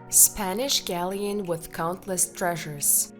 Spanish galleon with countless treasures.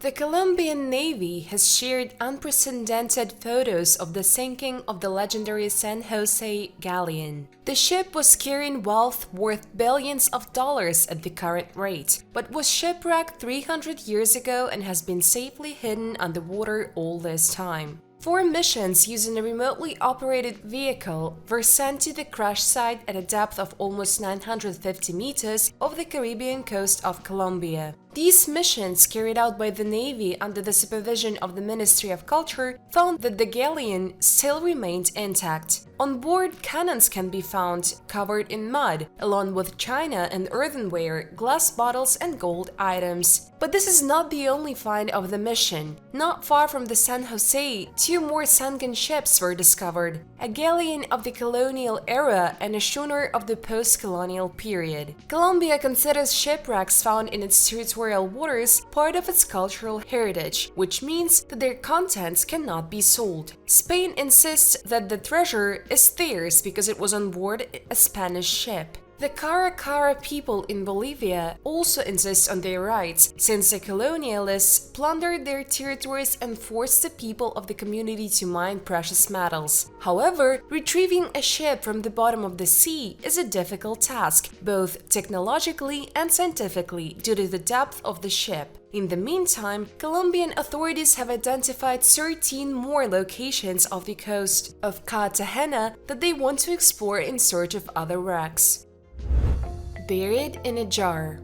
The Colombian Navy has shared unprecedented photos of the sinking of the legendary San Jose galleon. The ship was carrying wealth worth billions of dollars at the current rate, but was shipwrecked 300 years ago and has been safely hidden underwater all this time. 4 missions using a remotely operated vehicle were sent to the crash site at a depth of almost 950 meters off the Caribbean coast of Colombia. These missions, carried out by the Navy under the supervision of the Ministry of Culture, found that the galleon still remained intact. On board, cannons can be found covered in mud, along with china and earthenware, glass bottles and gold items. But this is not the only find of the mission. Not far from the San Jose, 2 more sunken ships were discovered, a galleon of the colonial era and a schooner of the post-colonial period. Colombia considers shipwrecks found in its territorial waters part of its cultural heritage, which means that their contents cannot be sold. Spain insists that the treasure is theirs because it was on board a Spanish ship. The Karakoto people in Bolivia also insist on their rights, since the colonialists plundered their territories and forced the people of the community to mine precious metals. However, retrieving a ship from the bottom of the sea is a difficult task, both technologically and scientifically, due to the depth of the ship. In the meantime, Colombian authorities have identified 13 more locations off the coast of Cartagena that they want to explore in search of other wrecks. Buried in a jar.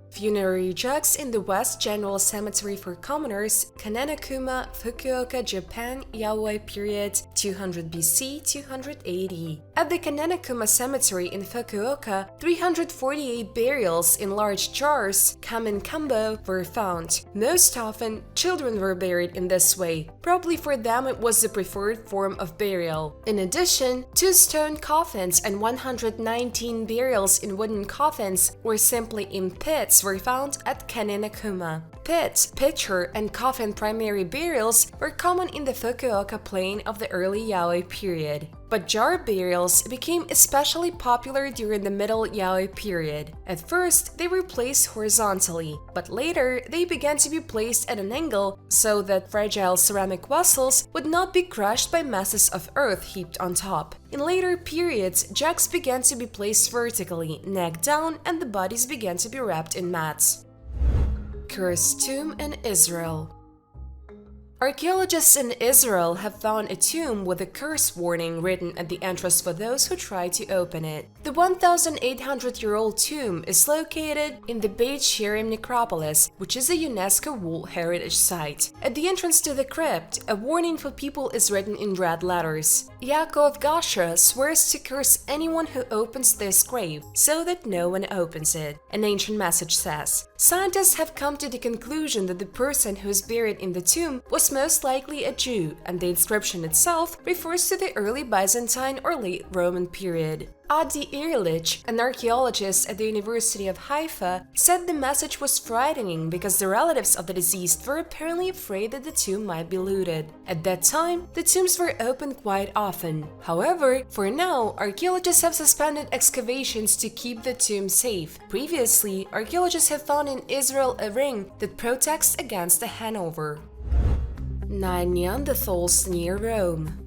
Funerary jugs in the West General Cemetery for Commoners, Kanenakuma, Fukuoka, Japan, Yawoi period 200 BC, 200 AD. At the Kanenakuma Cemetery in Fukuoka, 348 burials in large jars, kamenkambo, were found. Most often, children were buried in this way. Probably for them it was the preferred form of burial. In addition, 2 stone coffins and 119 burials in wooden coffins or simply in pits were found at Kanenakuma. Pits, pitcher, and coffin primary burials were common in the Fukuoka plain of the early Yawoi period. But jar burials became especially popular during the Middle Yawoi period. At first, they were placed horizontally, but later they began to be placed at an angle so that fragile ceramic vessels would not be crushed by masses of earth heaped on top. In later periods, jugs began to be placed vertically, neck down, and the bodies began to be wrapped in mats. Cursed tomb in Israel. Archaeologists in Israel have found a tomb with a curse warning written at the entrance for those who try to open it. The 1,800-year-old tomb is located in the Beit Sherim necropolis, which is a UNESCO World Heritage Site. At the entrance to the crypt, a warning for people is written in red letters. Yaakov Gasha swears to curse anyone who opens this grave, so that no one opens it. An ancient message says. Scientists have come to the conclusion that the person who is buried in the tomb was most likely a Jew, and the inscription itself refers to the early Byzantine or late Roman period. Adi Ehrlich, an archaeologist at the University of Haifa, said the message was frightening because the relatives of the deceased were apparently afraid that the tomb might be looted. At that time, the tombs were opened quite often. However, for now, archaeologists have suspended excavations to keep the tomb safe. Previously, archaeologists have found in Israel a ring that protects against a hangover. 9 Neanderthals near Rome.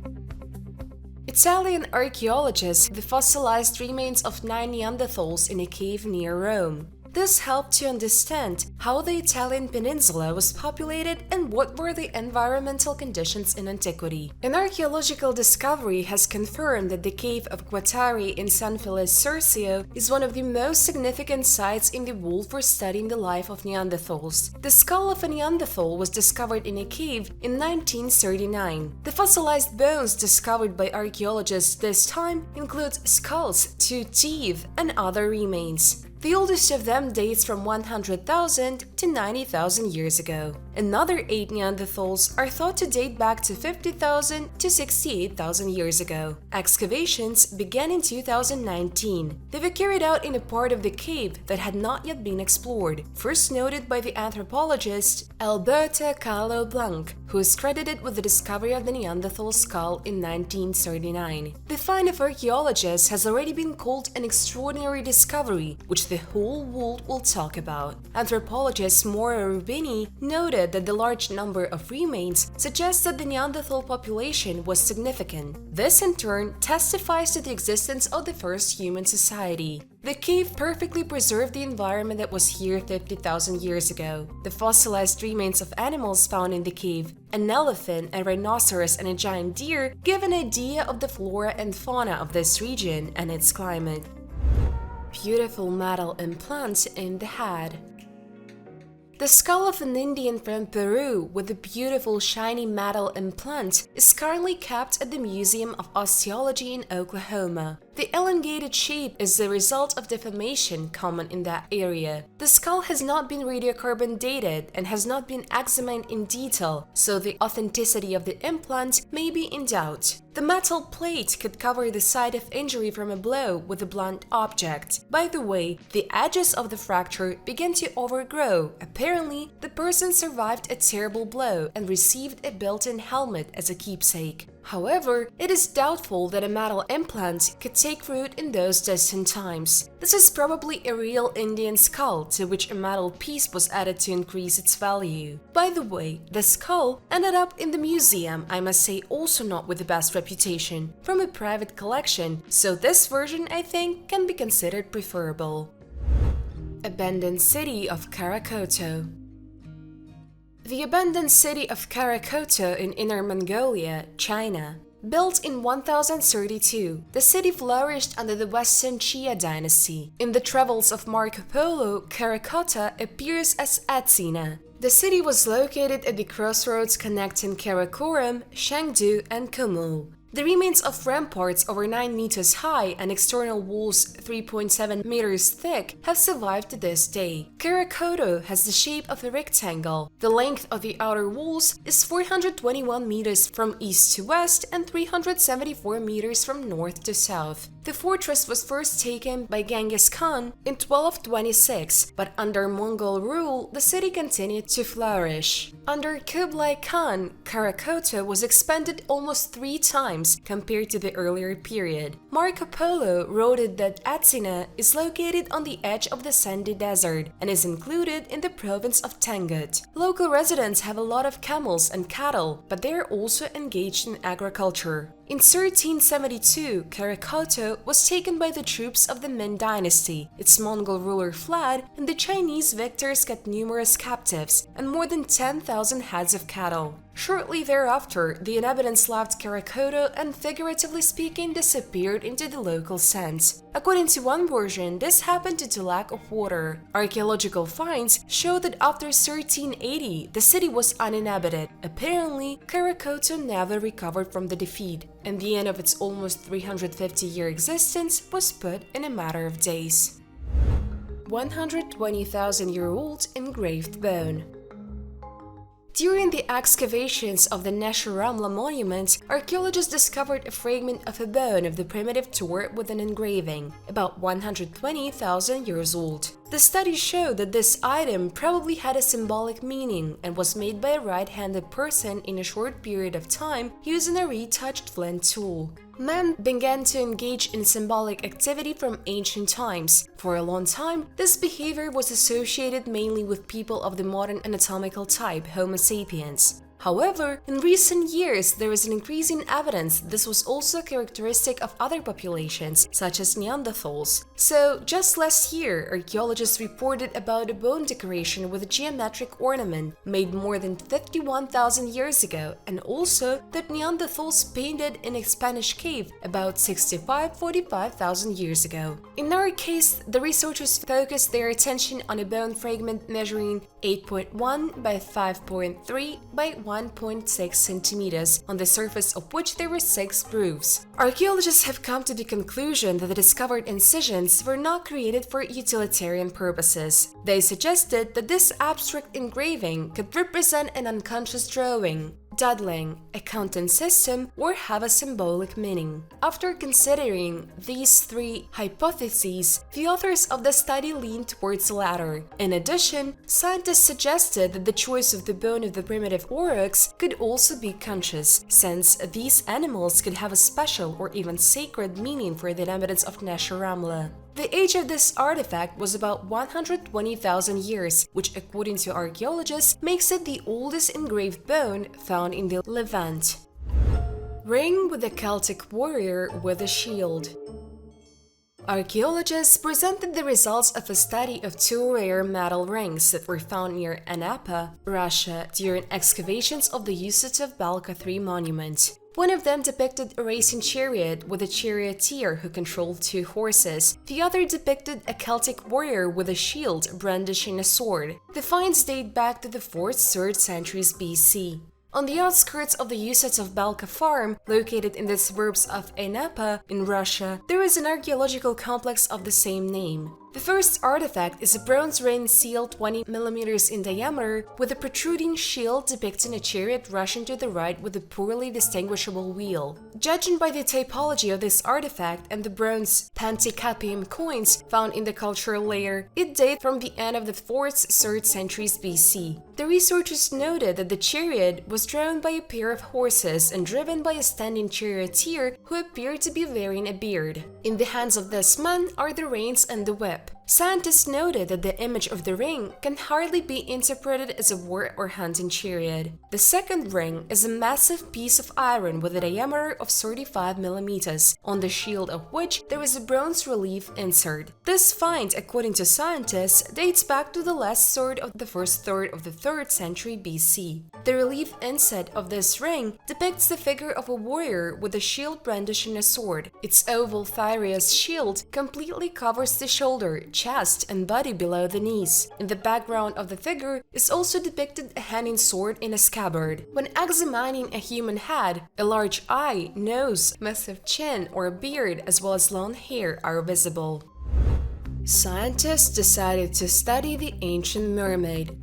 Italian archaeologists found the fossilized remains of 9 Neanderthals in a cave near Rome. This helped to understand how the Italian peninsula was populated and what were the environmental conditions in antiquity. An archaeological discovery has confirmed that the cave of Guattari in San Felice Surcio is one of the most significant sites in the world for studying the life of Neanderthals. The skull of a Neanderthal was discovered in a cave in 1939. The fossilized bones discovered by archaeologists this time include skulls, 2 teeth, and other remains. The oldest of them dates from 100,000 to 90,000 years ago. Another 8 Neanderthals are thought to date back to 50,000 to 68,000 years ago. Excavations began in 2019. They were carried out in a part of the cave that had not yet been explored, first noted by the anthropologist Alberta Carlo Blanc, who is credited with the discovery of the Neanderthal skull in 1939. The find of archaeologists has already been called an extraordinary discovery, which the whole world will talk about. Anthropologist Maura Rubini noted that the large number of remains suggests that the Neanderthal population was significant. This in turn testifies to the existence of the first human society. The cave perfectly preserved the environment that was here 50,000 years ago. The fossilized remains of animals found in the cave, an elephant, a rhinoceros, and a giant deer, give an idea of the flora and fauna of this region and its climate. Beautiful metal implants in the head. The skull of an Indian from Peru with a beautiful shiny metal implant is currently kept at the Museum of Osteology in Oklahoma. The elongated shape is the result of deformation common in that area. The skull has not been radiocarbon dated and has not been examined in detail, so the authenticity of the implant may be in doubt. The metal plate could cover the site of injury from a blow with a blunt object. By the way, the edges of the fracture began to overgrow. Apparently, the person survived a terrible blow and received a built-in helmet as a keepsake. However, it is doubtful that a metal implant could take root in those distant times. This is probably a real Indian skull to which a metal piece was added to increase its value. By the way, the skull ended up in the museum, I must say also not with the best reputation, from a private collection, so this version, I think, can be considered preferable. Abandoned city of Karakoto. The abandoned city of Karakoto in Inner Mongolia, China. Built in 1032, the city flourished under the Western Xia dynasty. In the travels of Marco Polo, Karakoto appears as Atsina. The city was located at the crossroads connecting Karakoram, Chengdu, and Kumul. The remains of ramparts over 9 meters high and external walls 3.7 meters thick have survived to this day. Karakoto has the shape of a rectangle. The length of the outer walls is 421 meters from east to west and 374 meters from north to south. The fortress was first taken by Genghis Khan in 1226, but under Mongol rule, the city continued to flourish. Under Kublai Khan, Karakoto was expanded almost 3 times compared to the earlier period. Marco Polo wrote that Atsina is located on the edge of the sandy desert and is included in the province of Tangut. Local residents have a lot of camels and cattle, but they are also engaged in agriculture. In 1372, Karakoto was taken by the troops of the Ming dynasty. Its Mongol ruler fled, and the Chinese victors got numerous captives and more than 10,000 heads of cattle. Shortly thereafter, the inhabitants left Karakoto and, figuratively speaking, disappeared into the local sands. According to one version, this happened due to lack of water. Archaeological finds show that after 1380, the city was uninhabited. Apparently, Karakoto never recovered from the defeat, and the end of its almost 350-year existence was put in a matter of days. 120,000-year-old engraved bone. During the excavations of the Nesher-Ramla monument, archaeologists discovered a fragment of a bone of the primitive Tor with an engraving, about 120,000 years old. The studies show that this item probably had a symbolic meaning and was made by a right-handed person in a short period of time using a retouched flint tool. Men began to engage in symbolic activity from ancient times. For a long time, this behavior was associated mainly with people of the modern anatomical type, Homo sapiens. However, in recent years, there is an increasing evidence this was also characteristic of other populations, such as Neanderthals. So, just last year, archaeologists reported about a bone decoration with a geometric ornament made more than 51,000 years ago, and also that Neanderthals painted in a Spanish cave about 45,000 years ago. In our case, the researchers focused their attention on a bone fragment measuring 8.1 by 5.3 by 1.6 centimeters, on the surface of which there were 6 grooves. Archaeologists have come to the conclusion that the discovered incisions were not created for utilitarian purposes. They suggested that this abstract engraving could represent an unconscious drawing, doodling, a counting system, or have a symbolic meaning. After considering these 3 hypotheses, the authors of the study leaned towards the latter. In addition, scientists suggested that the choice of the bone of the primitive aurochs could also be conscious, since these animals could have a special or even sacred meaning for the inhabitants of Nesh Ramla. The age of this artifact was about 120,000 years, which according to archaeologists makes it the oldest engraved bone found in the Levant. Ring with a Celtic warrior with a shield. Archaeologists presented the results of a study of 2 rare metal rings that were found near Anapa, Russia, during excavations of the Yusutov Balka III monument. One of them depicted a racing chariot with a charioteer who controlled 2 horses. The other depicted a Celtic warrior with a shield brandishing a sword. The finds date back to the 4th–3rd centuries BC. On the outskirts of the Yusutov Balka farm, located in the suburbs of Anapa in Russia, there is an archaeological complex of the same name. The first artifact is a bronze ring sealed 20 mm in diameter with a protruding shield depicting a chariot rushing to the right with a poorly distinguishable wheel. Judging by the typology of this artifact and the bronze Panticapaeum coins found in the cultural layer, it dates from the end of the 4th–3rd centuries BC. The researchers noted that the chariot was drawn by a pair of horses and driven by a standing charioteer who appeared to be wearing a beard. In the hands of this man are the reins and the whip. Scientists noted that the image of the ring can hardly be interpreted as a war or hunting chariot. The second ring is a massive piece of iron with a diameter of 35 mm, on the shield of which there is a bronze relief insert. This find, according to scientists, dates back to the last third of the first third of the 3rd century BC. The relief inset of this ring depicts the figure of a warrior with a shield brandishing a sword. Its oval thyrus shield completely covers the shoulder, chest, and body below the knees. In the background of the figure is also depicted a hanging sword in a scabbard. When examining a human head, a large eye, nose, massive chin, or beard, as well as long hair are visible. Scientists decided to study the ancient mermaid.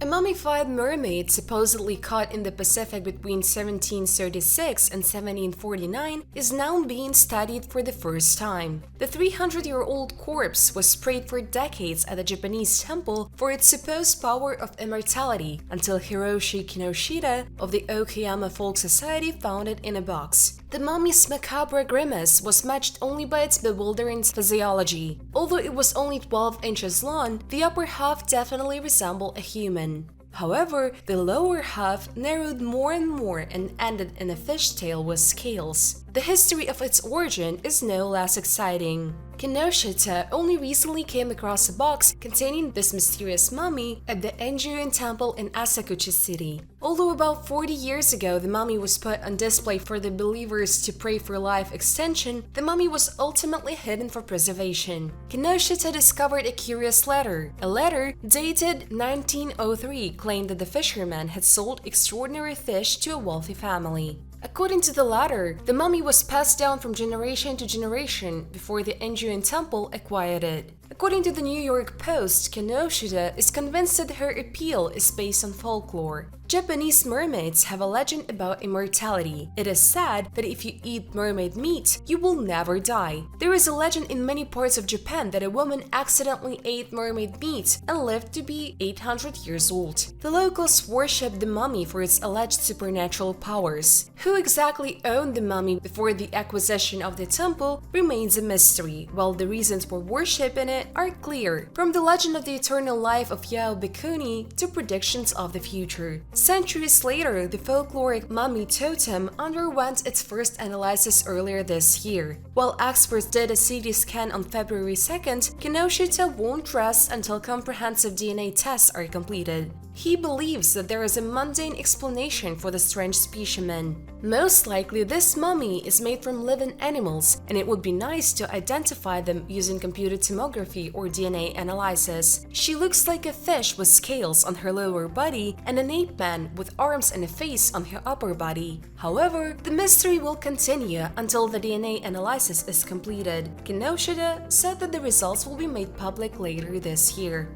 A mummified mermaid supposedly caught in the Pacific between 1736 and 1749 is now being studied for the first time. The 300-year-old corpse was sprayed for decades at a Japanese temple for its supposed power of immortality until Hiroshi Kinoshita of the Okayama Folk Society found it in a box. The mummy's macabre grimace was matched only by its bewildering physiology. Although it was only 12 inches long, the upper half definitely resembled a human. However, the lower half narrowed more and more and ended in a fishtail with scales. The history of its origin is no less exciting. Kinoshita only recently came across a box containing this mysterious mummy at the Engraved temple in Asakuchi City. Although about 40 years ago the mummy was put on display for the believers to pray for life extension, the mummy was ultimately hidden for preservation. Kinoshita discovered a curious letter. A letter dated 1903 claimed that the fisherman had sold extraordinary fish to a wealthy family. According to the latter, the mummy was passed down from generation to generation before the Engraved temple acquired it. According to the New York Post, Kinoshita is convinced that her appeal is based on folklore. Japanese mermaids have a legend about immortality. It is said that if you eat mermaid meat, you will never die. There is a legend in many parts of Japan that a woman accidentally ate mermaid meat and lived to be 800 years old. The locals worship the mummy for its alleged supernatural powers. Who exactly owned the mummy before the acquisition of the temple remains a mystery, while the reasons for worshiping it are clear, from the legend of the eternal life of Yao Bikuni to predictions of the future. Centuries later, the folkloric mummy totem underwent its first analysis earlier this year. While experts did a CT scan on February 2nd, Kinoshita won't rest until comprehensive DNA tests are completed. He believes that there is a mundane explanation for the strange specimen. Most likely, this mummy is made from living animals, and it would be nice to identify them using computed tomography or DNA analysis. She looks like a fish with scales on her lower body and an ape man with arms and a face on her upper body. However, the mystery will continue until the DNA analysis is completed. Kinoshita said that the results will be made public later this year.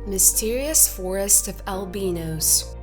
Mysterious Forest of Albinos.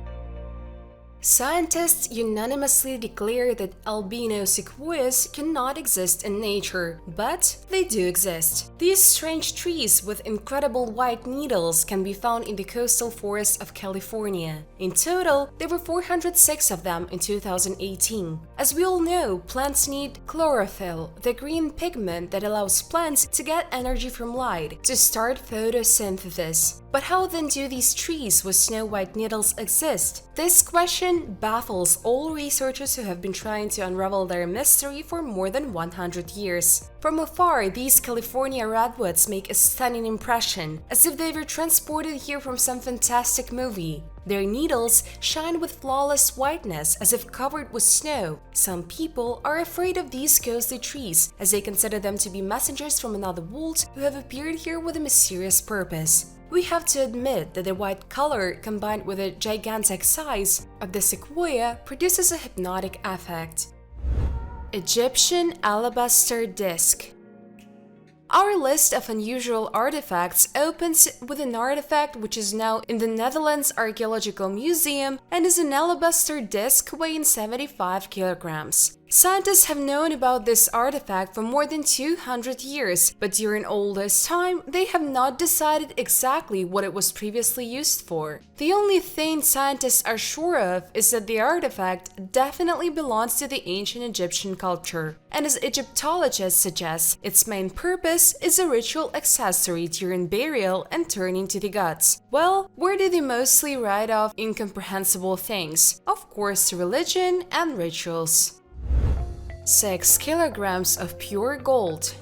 Scientists unanimously declare that albino sequoias cannot exist in nature, but they do exist. These strange trees with incredible white needles can be found in the coastal forests of California. In total, there were 406 of them in 2018. As we all know, plants need chlorophyll, the green pigment that allows plants to get energy from light to start photosynthesis. But how then do these trees with snow-white needles exist? This question baffles all researchers who have been trying to unravel their mystery for more than 100 years. From afar, these California redwoods make a stunning impression, as if they were transported here from some fantastic movie. Their needles shine with flawless whiteness as if covered with snow. Some people are afraid of these ghostly trees, as they consider them to be messengers from another world who have appeared here with a mysterious purpose. We have to admit that the white color combined with the gigantic size of the sequoia produces a hypnotic effect. Egyptian alabaster disc. Our list of unusual artifacts opens with an artifact which is now in the Netherlands Archaeological Museum and is an alabaster disc weighing 75 kilograms. Scientists have known about this artifact for more than 200 years, but during all this time, they have not decided exactly what it was previously used for. The only thing scientists are sure of is that the artifact definitely belongs to the ancient Egyptian culture, and as Egyptologists suggest, its main purpose is a ritual accessory during burial and turning to the gods. Well, where do they mostly write off incomprehensible things? Of course, religion and rituals. 6 kilograms of pure gold.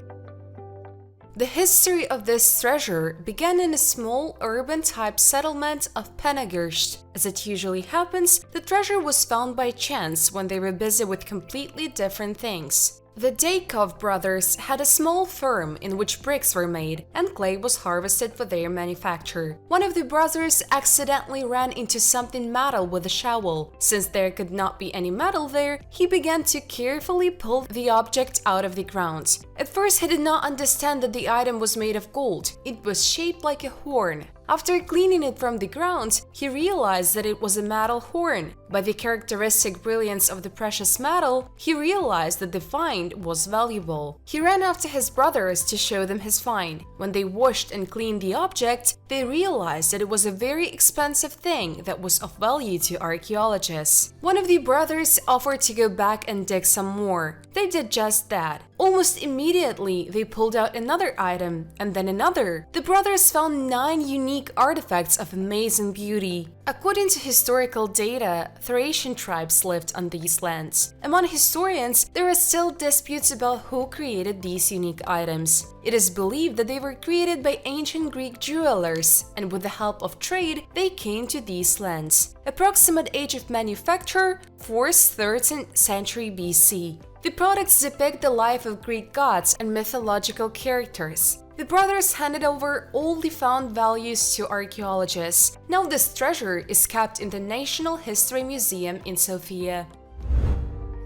The history of this treasure began in a small urban-type settlement of Penagurst. As it usually happens, the treasure was found by chance when they were busy with completely different things. The Dagger brothers had a small firm in which bricks were made and clay was harvested for their manufacture. One of the brothers accidentally ran into something metal with a shovel. Since there could not be any metal there, he began to carefully pull the object out of the ground. At first, he did not understand that the item was made of gold. It was shaped like a horn. After cleaning it from the ground, he realized that it was a metal horn. By the characteristic brilliance of the precious metal, he realized that the find was valuable. He ran after his brothers to show them his find. When they washed and cleaned the object, they realized that it was a very expensive thing that was of value to archaeologists. One of the brothers offered to go back and dig some more. They did just that. Almost immediately, they pulled out another item, and then another. The brothers found 9 unique artifacts of amazing beauty. According to historical data, Thracian tribes lived on these lands. Among historians, there are still disputes about who created these unique items. It is believed that they were created by ancient Greek jewelers, and with the help of trade, they came to these lands. Approximate age of manufacture, 4th 13th century BC. The products depict the life of Greek gods and mythological characters. The brothers handed over all the found values to archaeologists. Now this treasure is kept in the National History Museum in Sofia.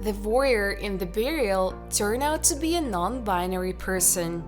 The warrior in the burial turned out to be a non-binary person.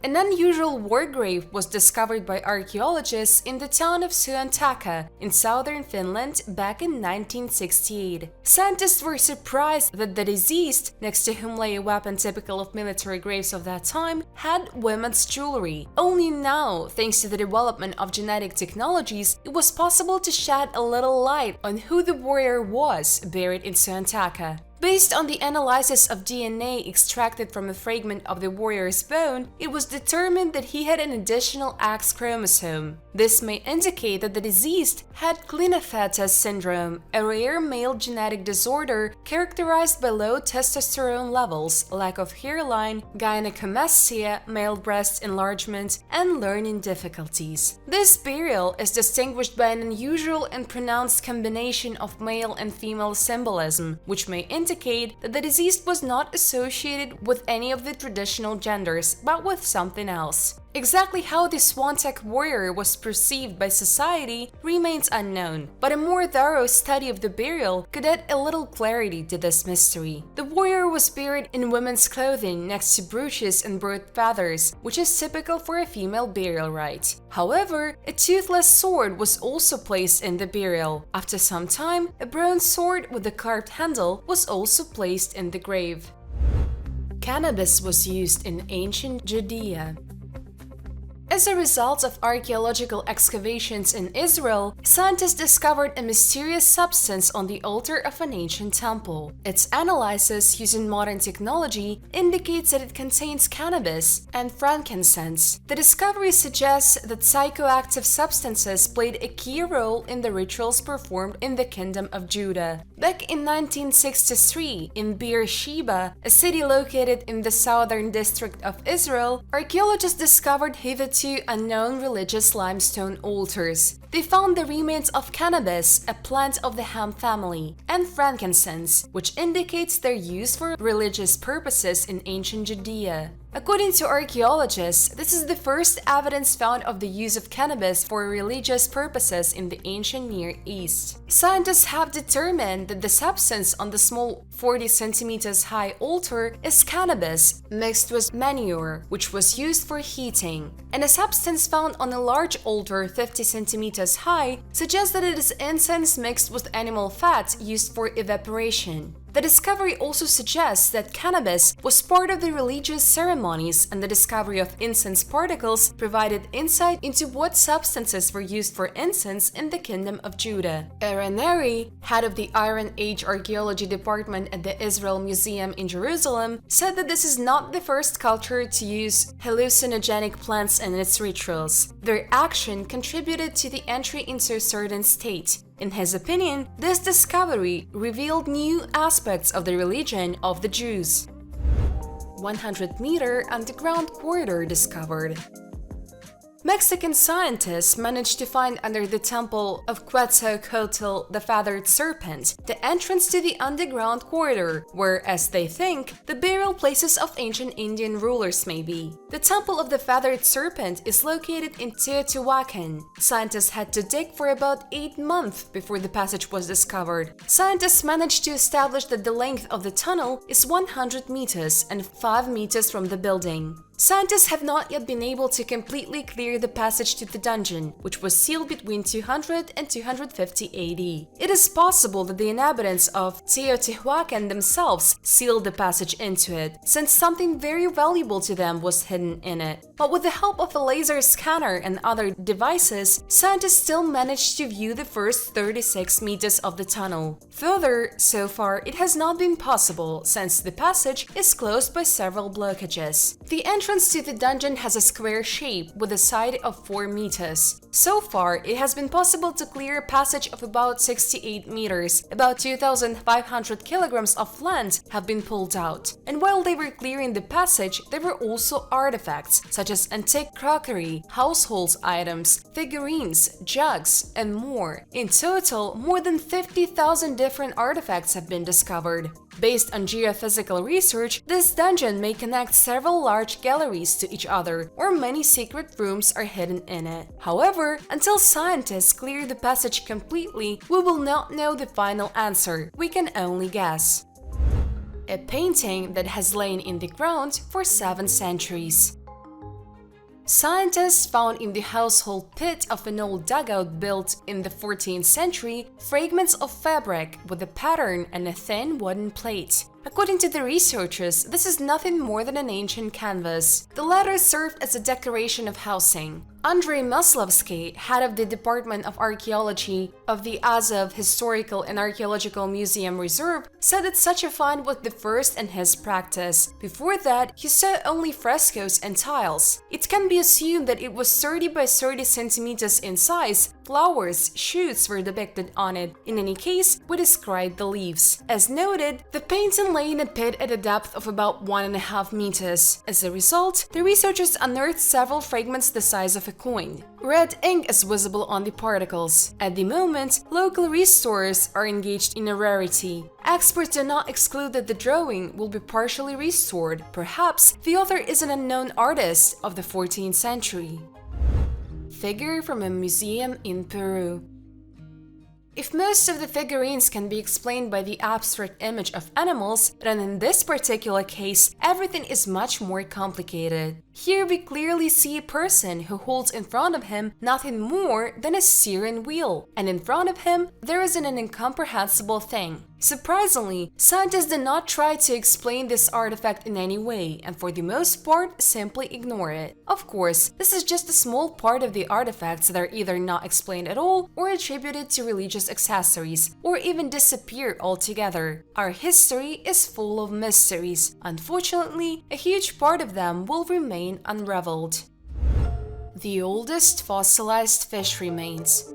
An unusual war grave was discovered by archaeologists in the town of Suantaka in southern Finland back in 1968. Scientists were surprised that the deceased, next to whom lay a weapon typical of military graves of that time, had women's jewelry. Only now, thanks to the development of genetic technologies, it was possible to shed a little light on who the warrior was buried in Suantaka. Based on the analysis of DNA extracted from a fragment of the warrior's bone, it was determined that he had an additional X chromosome. This may indicate that the deceased had Klinefelter syndrome, a rare male genetic disorder characterized by low testosterone levels, lack of hairline, gynecomastia, male breast enlargement, and learning difficulties. This burial is distinguished by an unusual and pronounced combination of male and female symbolism, which may indicate that the deceased was not associated with any of the traditional genders, but with something else. Exactly how this Swantek warrior was perceived by society remains unknown, but a more thorough study of the burial could add a little clarity to this mystery. The warrior was buried in women's clothing next to brooches and bird feathers, which is typical for a female burial rite. However, a toothless sword was also placed in the burial. After some time, a bronze sword with a carved handle was also placed in the grave. Cannabis was used in ancient Judea. As a result of archaeological excavations in Israel, scientists discovered a mysterious substance on the altar of an ancient temple. Its analysis using modern technology indicates that it contains cannabis and frankincense. The discovery suggests that psychoactive substances played a key role in the rituals performed in the Kingdom of Judah. Back in 1963, in Beersheba, a city located in the southern district of Israel, archaeologists discovered hitherto unknown religious limestone altars. They found the remains of cannabis, a plant of the hemp family, and frankincense, which indicates their use for religious purposes in ancient Judea. According to archaeologists, this is the first evidence found of the use of cannabis for religious purposes in the ancient Near East. Scientists have determined that the substance on the small 40 centimeters high altar is cannabis mixed with manure, which was used for heating. And a substance found on a large altar 50 centimeters high suggests that it is incense mixed with animal fat used for evaporation. The discovery also suggests that cannabis was part of the religious ceremonies, and the discovery of incense particles provided insight into what substances were used for incense in the Kingdom of Judah. Ereneri, head of the Iron Age Archaeology Department at the Israel Museum in Jerusalem, said that this is not the first culture to use hallucinogenic plants in its rituals. Their action contributed to the entry into a certain state. In his opinion, this discovery revealed new aspects of the religion of the Jews. 100-meter underground corridor discovered. Mexican scientists managed to find under the temple of Quetzalcoatl the feathered serpent, the entrance to the underground corridor, where, as they think, the burial places of ancient Indian rulers may be. The temple of the feathered serpent is located in Teotihuacan. Scientists had to dig for about 8 months before the passage was discovered. Scientists managed to establish that the length of the tunnel is 100 meters and 5 meters from the building. Scientists have not yet been able to completely clear the passage to the dungeon, which was sealed between 200 and 250 AD. It is possible that the inhabitants of Teotihuacan themselves sealed the passage into it, since something very valuable to them was hidden in it. But with the help of a laser scanner and other devices, scientists still managed to view the first 36 meters of the tunnel. Further, so far, it has not been possible, since the passage is closed by several blockages. The entrance to the dungeon has a square shape with a side of 4 meters. So far, it has been possible to clear a passage of about 68 meters. About 2,500 kilograms of land have been pulled out. And while they were clearing the passage, there were also artifacts, such as antique crockery, household items, figurines, jugs, and more. In total, more than 50,000 different artifacts have been discovered. Based on geophysical research, this dungeon may connect several large galleries to each other, or many secret rooms are hidden in it. However, until scientists clear the passage completely, we will not know the final answer. We can only guess. A painting that has lain in the ground for 7 centuries. Scientists found in the household pit of an old dugout built in the 14th century fragments of fabric with a pattern and a thin wooden plate. According to the researchers, this is nothing more than an ancient canvas. The latter served as a decoration of housing. Andrei Maslovsky, head of the Department of Archaeology of the Azov Historical and Archaeological Museum Reserve, said that such a find was the first in his practice. Before that, he saw only frescoes and tiles. It can be assumed that it was 30 by 30 centimeters in size. Flowers, shoots were depicted on it. In any case, we described the leaves. As noted, the painting lay in a pit at a depth of about 1.5 meters. As a result, the researchers unearthed several fragments the size of a coin. Red ink is visible on the particles. At the moment, local restorers are engaged in a rarity. Experts do not exclude that the drawing will be partially restored. Perhaps the author is an unknown artist of the 14th century. Figure from a museum in Peru. If most of the figurines can be explained by the abstract image of animals, then in this particular case, everything is much more complicated. Here we clearly see a person who holds in front of him nothing more than a steering wheel, and in front of him there is an incomprehensible thing. Surprisingly, scientists did not try to explain this artifact in any way, and for the most part simply ignore it. Of course, this is just a small part of the artifacts that are either not explained at all, or attributed to religious accessories, or even disappear altogether. Our history is full of mysteries. Unfortunately, a huge part of them will remain unraveled. The oldest fossilized fish remains.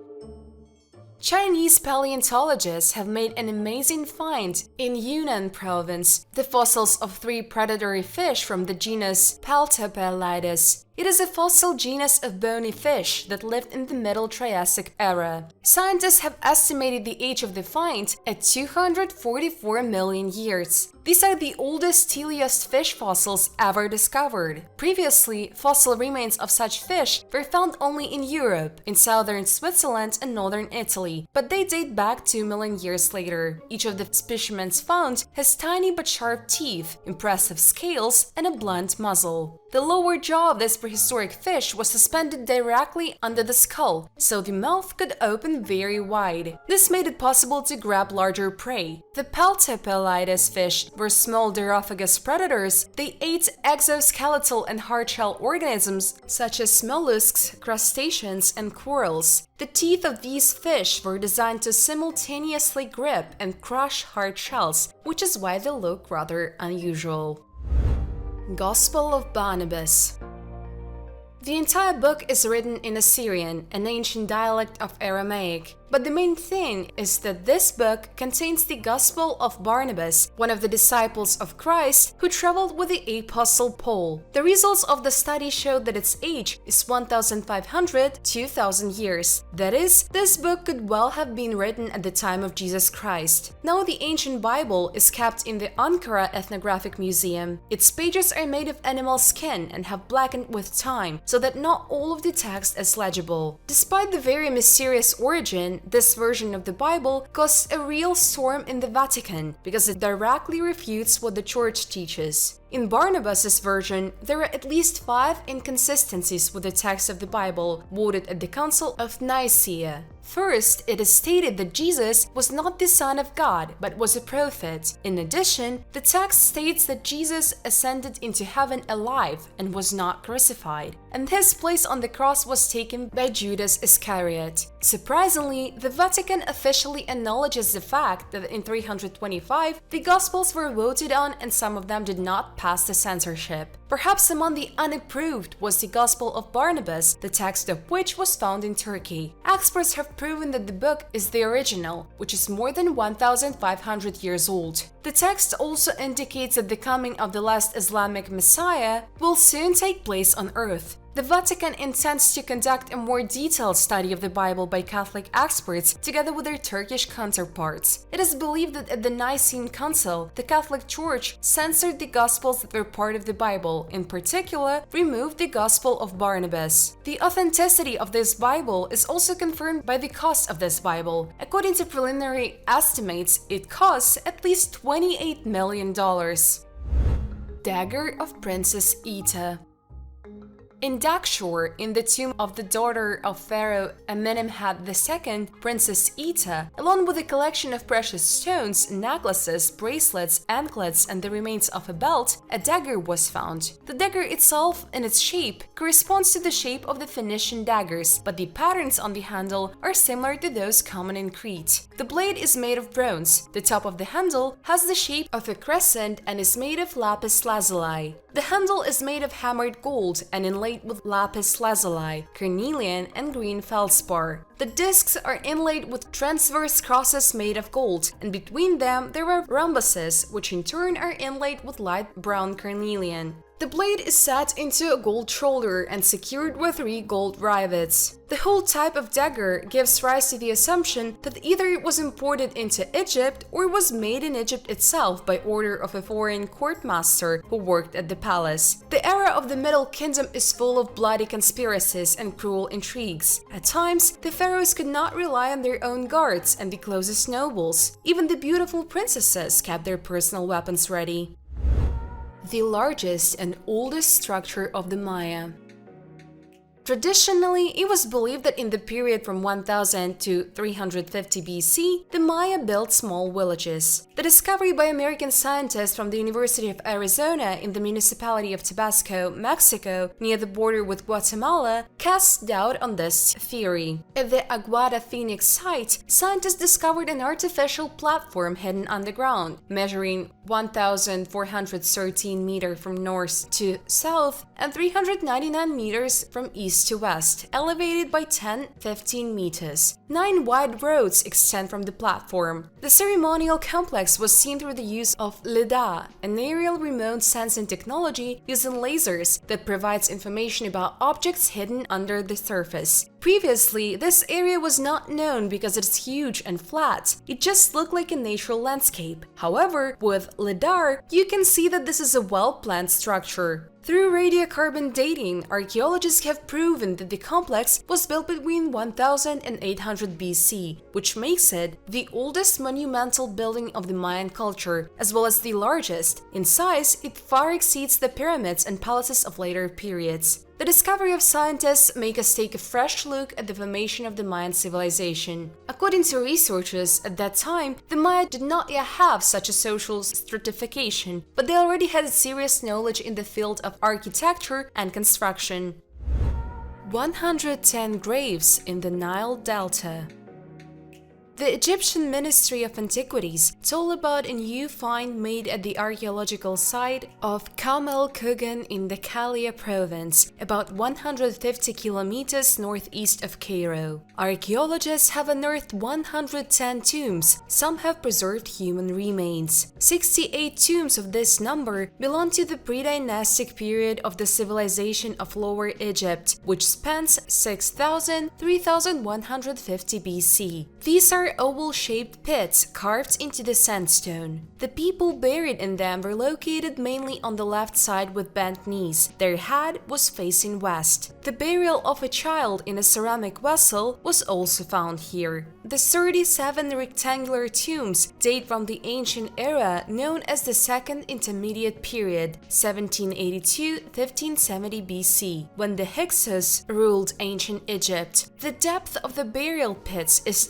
Chinese paleontologists have made an amazing find in Yunnan province, the fossils of 3 predatory fish from the genus Paltopellides. It is a fossil genus of bony fish that lived in the Middle Triassic era. Scientists have estimated the age of the find at 244 million years. These are the oldest teleost fish fossils ever discovered. Previously, fossil remains of such fish were found only in Europe, in southern Switzerland and northern Italy, but they date back 2 million years later. Each of the specimens found has tiny but sharp teeth, impressive scales, and a blunt muzzle. The lower jaw of this prehistoric fish was suspended directly under the skull, so the mouth could open very wide. This made it possible to grab larger prey. The Paltopellides fish were small dirophagus predators. They ate exoskeletal and hard-shell organisms such as mollusks, crustaceans, and corals. The teeth of these fish were designed to simultaneously grip and crush hard shells, which is why they look rather unusual. Gospel of Barnabas. The entire book is written in Assyrian, an ancient dialect of Aramaic. But the main thing is that this book contains the Gospel of Barnabas, one of the disciples of Christ who traveled with the Apostle Paul. The results of the study showed that its age is 1,500–2,000 years. That is, this book could well have been written at the time of Jesus Christ. Now the ancient Bible is kept in the Ankara Ethnographic Museum. Its pages are made of animal skin and have blackened with time, so that not all of the text is legible. Despite the very mysterious origin, this version of the Bible caused a real storm in the Vatican because it directly refutes what the Church teaches. In Barnabas's version, there are at least 5 inconsistencies with the text of the Bible voted at the Council of Nicaea. First, it is stated that Jesus was not the Son of God, but was a prophet. In addition, the text states that Jesus ascended into heaven alive and was not crucified, and his place on the cross was taken by Judas Iscariot. Surprisingly, the Vatican officially acknowledges the fact that in 325, the Gospels were voted on and some of them did not pass the censorship. Perhaps among the unapproved was the Gospel of Barnabas, the text of which was found in Turkey. Experts have proven that the book is the original, which is more than 1,500 years old. The text also indicates that the coming of the last Islamic Messiah will soon take place on earth. The Vatican intends to conduct a more detailed study of the Bible by Catholic experts together with their Turkish counterparts. It is believed that at the Nicene Council, the Catholic Church censored the Gospels that were part of the Bible, in particular, removed the Gospel of Barnabas. The authenticity of this Bible is also confirmed by the cost of this Bible. According to preliminary estimates, it costs at least $28 million. Dagger of Princess Etta. In Dagger, in the tomb of the daughter of Pharaoh Amenemhat II, Princess Etta, along with a collection of precious stones, necklaces, bracelets, anklets, and the remains of a belt, a dagger was found. The dagger itself, in its shape, corresponds to the shape of the Phoenician daggers, but the patterns on the handle are similar to those common in Crete. The blade is made of bronze. The top of the handle has the shape of a crescent and is made of lapis lazuli. The handle is made of hammered gold and inlaid with lapis lazuli, carnelian, and green feldspar. The discs are inlaid with transverse crosses made of gold, and between them there are rhombuses, which in turn are inlaid with light brown carnelian. The blade is set into a gold shoulder and secured with 3 gold rivets. The whole type of dagger gives rise to the assumption that either it was imported into Egypt or was made in Egypt itself by order of a foreign courtmaster who worked at the palace. The era of the Middle Kingdom is full of bloody conspiracies and cruel intrigues. At times, the pharaohs could not rely on their own guards and the closest nobles. Even the beautiful princesses kept their personal weapons ready. The largest and oldest structure of the Maya. Traditionally, it was believed that in the period from 1000 to 350 BC, the Maya built small villages. The discovery by American scientists from the University of Arizona in the municipality of Tabasco, Mexico, near the border with Guatemala, casts doubt on this theory. At the Aguada Phoenix site, scientists discovered an artificial platform hidden underground, measuring 1,413 meters from north to south and 399 meters from east to west, elevated by 10-15 meters. 9 wide roads extend from the platform. The ceremonial complex was seen through the use of LiDAR, an aerial remote sensing technology using lasers that provides information about objects hidden under the surface. Previously, this area was not known because it's huge and flat. It just looked like a natural landscape. However, with LiDAR, you can see that this is a well-planned structure. Through radiocarbon dating, archaeologists have proven that the complex was built between 1000 and 800 BC, which makes it the oldest monumental building of the Mayan culture, as well as the largest. In size, it far exceeds the pyramids and palaces of later periods. The discovery of scientists make us take a fresh look at the formation of the Mayan civilization. According to researchers, at that time, the Maya did not yet have such a social stratification, but they already had serious knowledge in the field of architecture and construction. 110 graves in the Nile Delta. The Egyptian Ministry of Antiquities told about a new find made at the archaeological site of Kam el-Kugan in the Kalia province, about 150 kilometers northeast of Cairo. Archaeologists have unearthed 110 tombs. Some have preserved human remains. 68 tombs of this number belong to the pre-dynastic period of the civilization of Lower Egypt, which spans 6,000–3,150 BC. These are oval-shaped pits carved into the sandstone. The people buried in them were located mainly on the left side with bent knees. Their head was facing west. The burial of a child in a ceramic vessel was also found here. The 37 rectangular tombs date from the ancient era known as the Second Intermediate Period, 1782–1570 BC, when the Hyksos ruled ancient Egypt. The depth of the burial pits is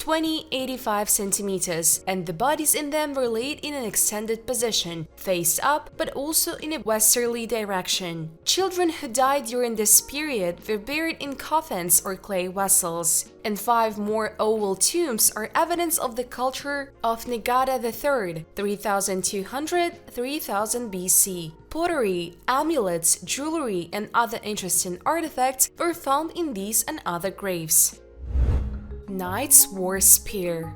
85 centimeters, and the bodies in them were laid in an extended position, face up, but also in a westerly direction. Children who died during this period were buried in coffins or clay vessels. And 5 more oval tombs are evidence of the culture of Nagada III, 3200–3000 BC. Pottery, amulets, jewelry, and other interesting artifacts were found in these and other graves. Knight's War Spear.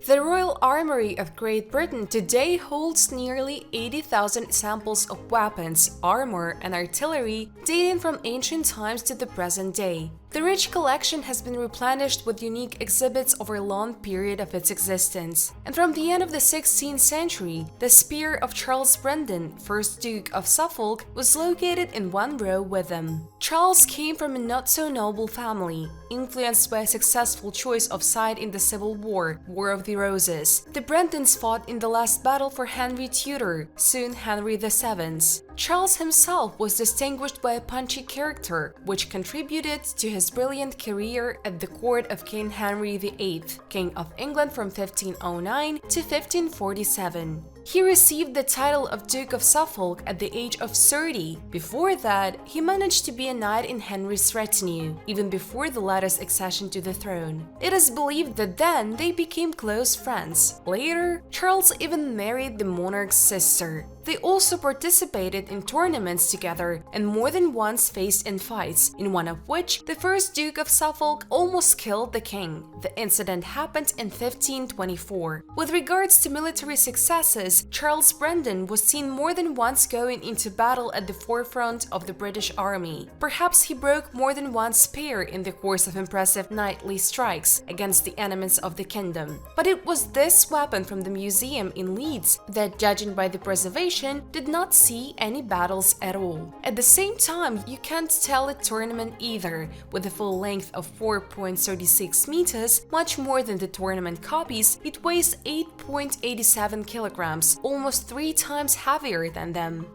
The Royal Armoury of Great Britain today holds nearly 80,000 samples of weapons, armor, and artillery dating from ancient times to the present day. The rich collection has been replenished with unique exhibits over a long period of its existence. And from the end of the 16th century, the spear of Charles Brandon, 1st Duke of Suffolk, was located in one row with him. Charles came from a not-so-noble family, influenced by a successful choice of side in the Civil War, War of the Roses. The Brandons fought in the last battle for Henry Tudor, soon Henry VII. Charles himself was distinguished by a punchy character, which contributed to his brilliant career at the court of King Henry VIII, King of England from 1509 to 1547. He received the title of Duke of Suffolk at the age of 30. Before that, he managed to be a knight in Henry's retinue, even before the latter's accession to the throne. It is believed that then they became close friends. Later, Charles even married the monarch's sister. They also participated in tournaments together and more than once faced in fights, in one of which the first Duke of Suffolk almost killed the king. The incident happened in 1524. With regards to military successes, Charles Brandon was seen more than once going into battle at the forefront of the British army. Perhaps he broke more than one spear in the course of impressive knightly strikes against the enemies of the kingdom. But it was this weapon from the museum in Leeds that, judging by the preservation, did not see any battles at all. At the same time, you can't tell a tournament either, with a full length of 4.36 meters, much more than the tournament copies. It weighs 8.87 kilograms, almost 3 times heavier than them.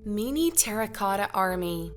Mini Terracotta Army.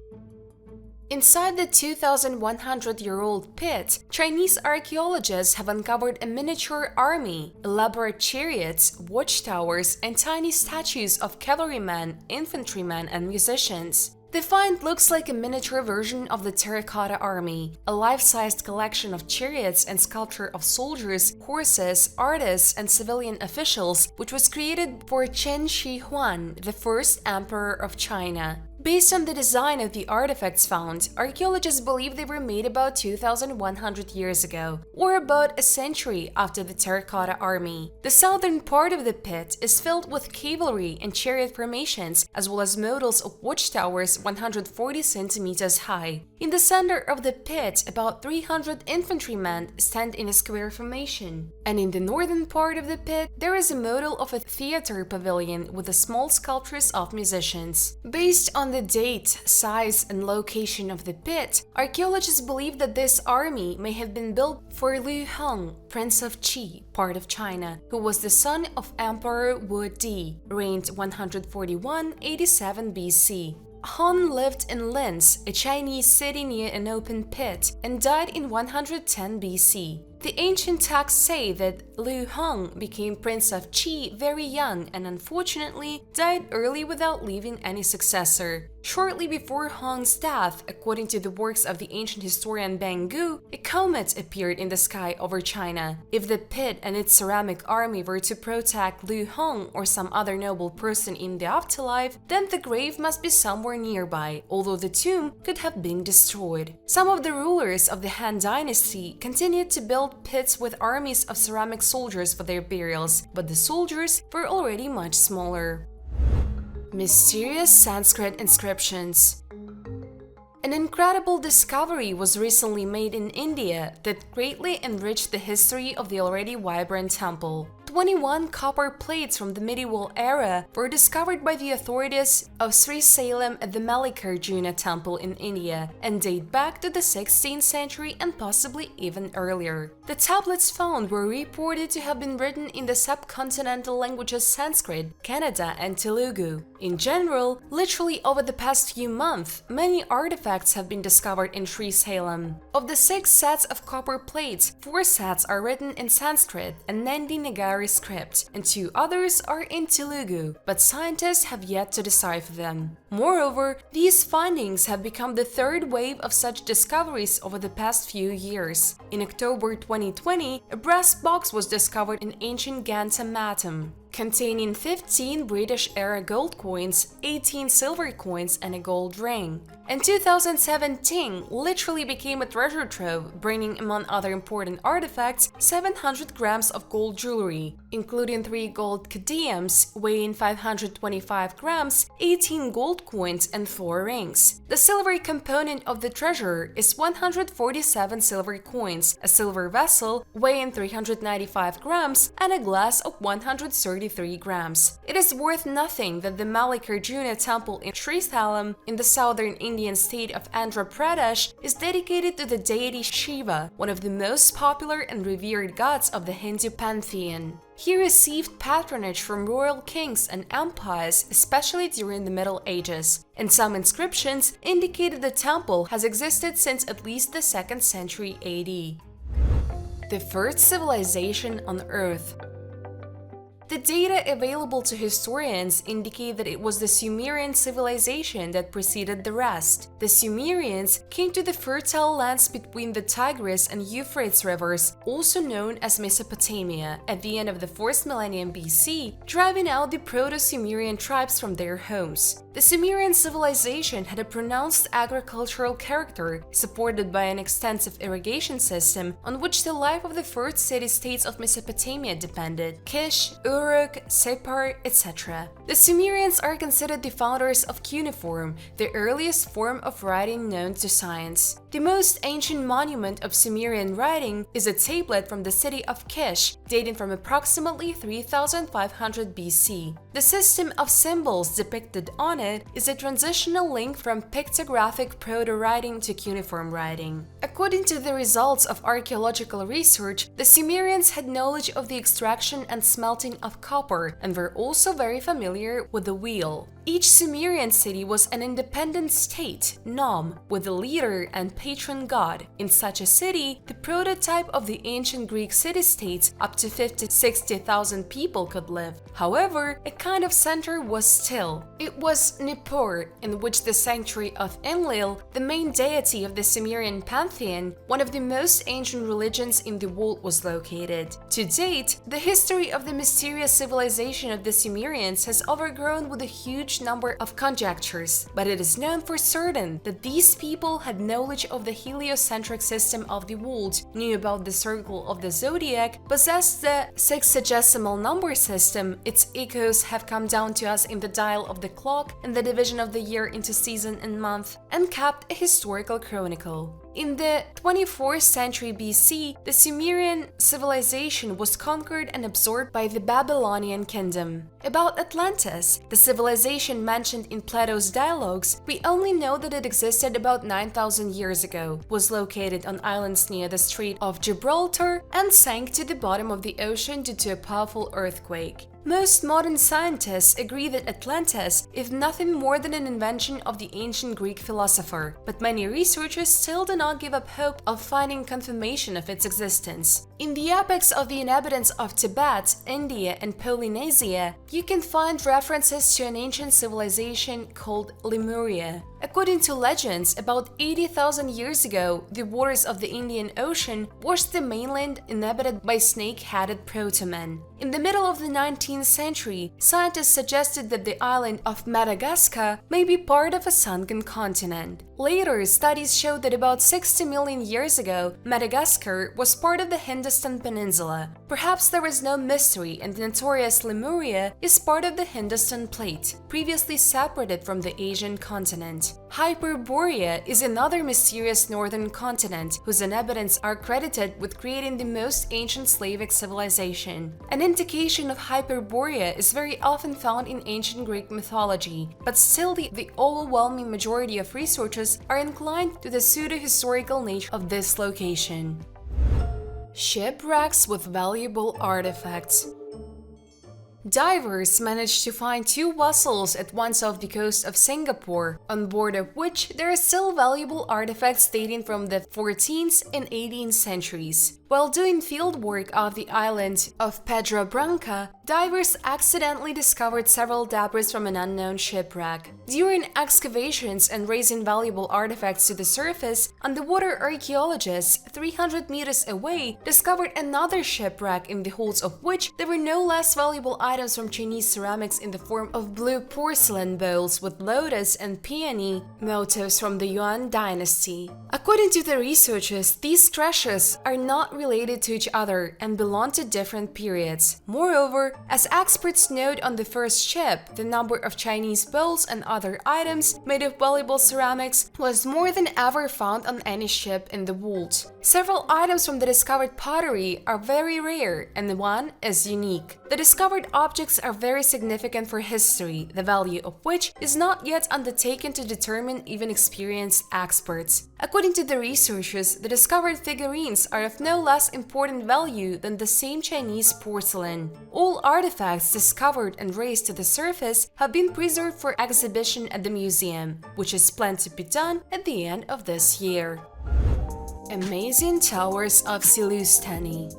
Inside the 2,100-year-old pit, Chinese archaeologists have uncovered a miniature army, elaborate chariots, watchtowers, and tiny statues of cavalrymen, infantrymen, and musicians. The find looks like a miniature version of the terracotta army, a life-sized collection of chariots and sculpture of soldiers, horses, artists, and civilian officials, which was created for Qin Shi Huang, the first emperor of China. Based on the design of the artifacts found, archaeologists believe they were made about 2,100 years ago, or about a century after the terracotta army. The southern part of the pit is filled with cavalry and chariot formations, as well as models of watchtowers 140 centimeters high. In the center of the pit, about 300 infantrymen stand in a square formation. And in the northern part of the pit, there is a model of a theater pavilion with the small sculptures of musicians. Based on the date, size, and location of the pit, archaeologists believe that this army may have been built for Lu Heng, Prince of Qi, part of China, who was the son of Emperor Wu Di, reigned 141–87 BC. Han lived in Linz, a Chinese city near an open pit, and died in 110 BC. The ancient texts say that Lu Heng became Prince of Qi very young and unfortunately died early without leaving any successor. Shortly before Heng's death, according to the works of the ancient historian Bang Gu, a comet appeared in the sky over China. If the pit and its ceramic army were to protect Lu Heng or some other noble person in the afterlife, then the grave must be somewhere nearby, although the tomb could have been destroyed. Some of the rulers of the Han Dynasty continued to build pits with armies of ceramic soldiers for their burials, but the soldiers were already much smaller. Mysterious Sanskrit inscriptions. An incredible discovery was recently made in India that greatly enriched the history of the already vibrant temple. 21 copper plates from the medieval era were discovered by the authorities of Sri Salem at the Mallikarjuna temple in India and date back to the 16th century and possibly even earlier. The tablets found were reported to have been written in the subcontinental languages Sanskrit, Kannada, and Telugu. In general, literally over the past few months, many artifacts have been discovered in Sri Salem. Of the 6 sets of copper plates, 4 sets are written in Sanskrit and Nandi Nagari script, and 2 others are in Telugu, but scientists have yet to decipher them. Moreover, these findings have become the third wave of such discoveries over the past few years. In October 2020, a brass box was discovered in ancient Ganta Matam, containing 15 British-era gold coins, 18 silver coins, and a gold ring. And 2017 literally became a treasure trove, bringing, among other important artifacts, 700 grams of gold jewelry, including 3 gold cadeums weighing 525 grams, 18 gold coins, and 4 rings. The silver component of the treasure is 147 silver coins, a silver vessel weighing 395 grams, and a glass of 133 grams. It is worth nothing that the Mallikarjuna temple in Sri Salem, in the southern Indian state of Andhra Pradesh, is dedicated to the deity Shiva, one of the most popular and revered gods of the Hindu pantheon. he received patronage from royal kings and empires, especially during the Middle Ages, and some inscriptions indicated the temple has existed since at least the 2nd century AD. The first civilization on Earth. The data available to historians indicate that it was the Sumerian civilization that preceded the rest. The Sumerians came to the fertile lands between the Tigris and Euphrates rivers, also known as Mesopotamia, at the end of the 4th millennium BC, driving out the Proto-Sumerian tribes from their homes. The Sumerian civilization had a pronounced agricultural character, supported by an extensive irrigation system on which the life of the first city-states of Mesopotamia depended: Kish, Uruk, Separ, etc. The Sumerians are considered the founders of cuneiform, the earliest form of writing known to science. The most ancient monument of Sumerian writing is a tablet from the city of Kish, dating from approximately 3500 BC. The system of symbols depicted on it is a transitional link from pictographic proto-writing to cuneiform writing. According to the results of archaeological research, the Sumerians had knowledge of the extraction and smelting of copper and were also very familiar with the wheel. Each Sumerian city was an independent state, nom, with a leader and patron god. In such a city, the prototype of the ancient Greek city-states, up to 50–60,000 people could live. However, a kind of center was still. It was Nippur, in which the sanctuary of Enlil, the main deity of the Sumerian pantheon, one of the most ancient religions in the world, was located. To date, the history of the mysterious civilization of the Sumerians has overgrown with a huge number of conjectures, but it is known for certain that these people had knowledge of the heliocentric system of the world, knew about the circle of the zodiac, possessed the sexagesimal number system, its echoes have come down to us in the dial of the clock and the division of the year into season and month, and kept a historical chronicle. In the 24th century BC, the Sumerian civilization was conquered and absorbed by the Babylonian kingdom. About Atlantis, the civilization mentioned in Plato's dialogues, we only know that it existed about 9,000 years ago, was located on islands near the Strait of Gibraltar, and sank to the bottom of the ocean due to a powerful earthquake. Most modern scientists agree that Atlantis is nothing more than an invention of the ancient Greek philosopher, but many researchers still do not give up hope of finding confirmation of its existence. In the epics of the inhabitants of Tibet, India, and Polynesia, you can find references to an ancient civilization called Lemuria. According to legends, about 80,000 years ago, the waters of the Indian Ocean washed the mainland inhabited by snake-headed proto-men. In the middle of the 19th century, scientists suggested that the island of Madagascar may be part of a sunken continent. Later, studies showed that about 60 million years ago, Madagascar was part of the Hindustan Peninsula. Perhaps there is no mystery and the notorious Lemuria is part of the Hindustan Plate, previously separated from the Asian continent. Hyperborea is another mysterious northern continent whose inhabitants are credited with creating the most ancient Slavic civilization. An indication of Hyperborea is very often found in ancient Greek mythology, but still the overwhelming majority of researchers are inclined to the pseudo-historical nature of this location. Shipwrecks with valuable artifacts. Divers managed to find 2 vessels at once off the coast of Singapore, on board of which there are still valuable artifacts dating from the 14th and 18th centuries. While doing field work off the island of Pedra Branca, divers accidentally discovered several debris from an unknown shipwreck. During excavations and raising valuable artifacts to the surface, underwater archaeologists 300 meters away discovered another shipwreck in the holds of which there were no less valuable items from Chinese ceramics in the form of blue porcelain bowls with lotus and peony motifs from the Yuan dynasty. According to the researchers, these treasures are not related to each other and belong to different periods. Moreover, as experts note on the first ship, the number of Chinese bowls and other items made of valuable ceramics was more than ever found on any ship in the world. Several items from the discovered pottery are very rare, and one is unique. The discovered objects are very significant for history, the value of which is not yet undertaken to determine even experienced experts. According to the researchers, the discovered figurines are of no less important value than the same Chinese porcelain. All artifacts discovered and raised to the surface have been preserved for exhibition at the museum, which is planned to be done at the end of this year. Amazing Towers of Silustani.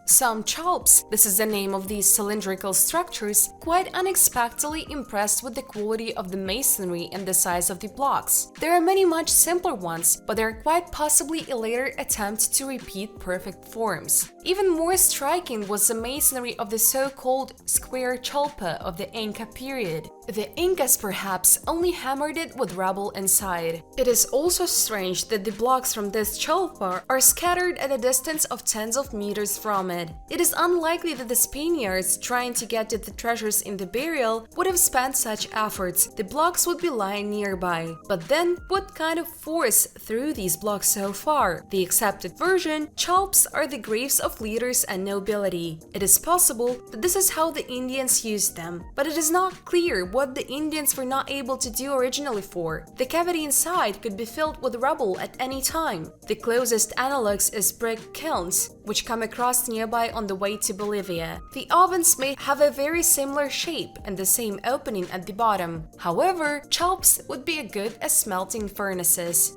Some chalps, this is the name of these cylindrical structures, quite unexpectedly impressed with the quality of the masonry and the size of the blocks. There are many much simpler ones, but they are quite possibly a later attempt to repeat perfect forms. Even more striking was the masonry of the so-called square chalpa of the Inca period. The Incas perhaps only hammered it with rubble inside. It is also strange that the blocks from this chalpa are scattered at a distance of tens of meters from it. It is unlikely that the Spaniards, trying to get to the treasures in the burial, would have spent such efforts. The blocks would be lying nearby. But then, what kind of force threw these blocks so far? The accepted version, chalps are the graves of leaders and nobility. It is possible that this is how the Indians used them, but it is not clear what the Indians were not able to do originally for. The cavity inside could be filled with rubble at any time. The closest analogues is brick kilns, which come across nearby on the way to Bolivia. The ovens may have a very similar shape and the same opening at the bottom. However, chalps would be as good as smelting furnaces.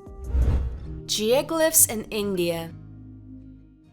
Geoglyphs in India.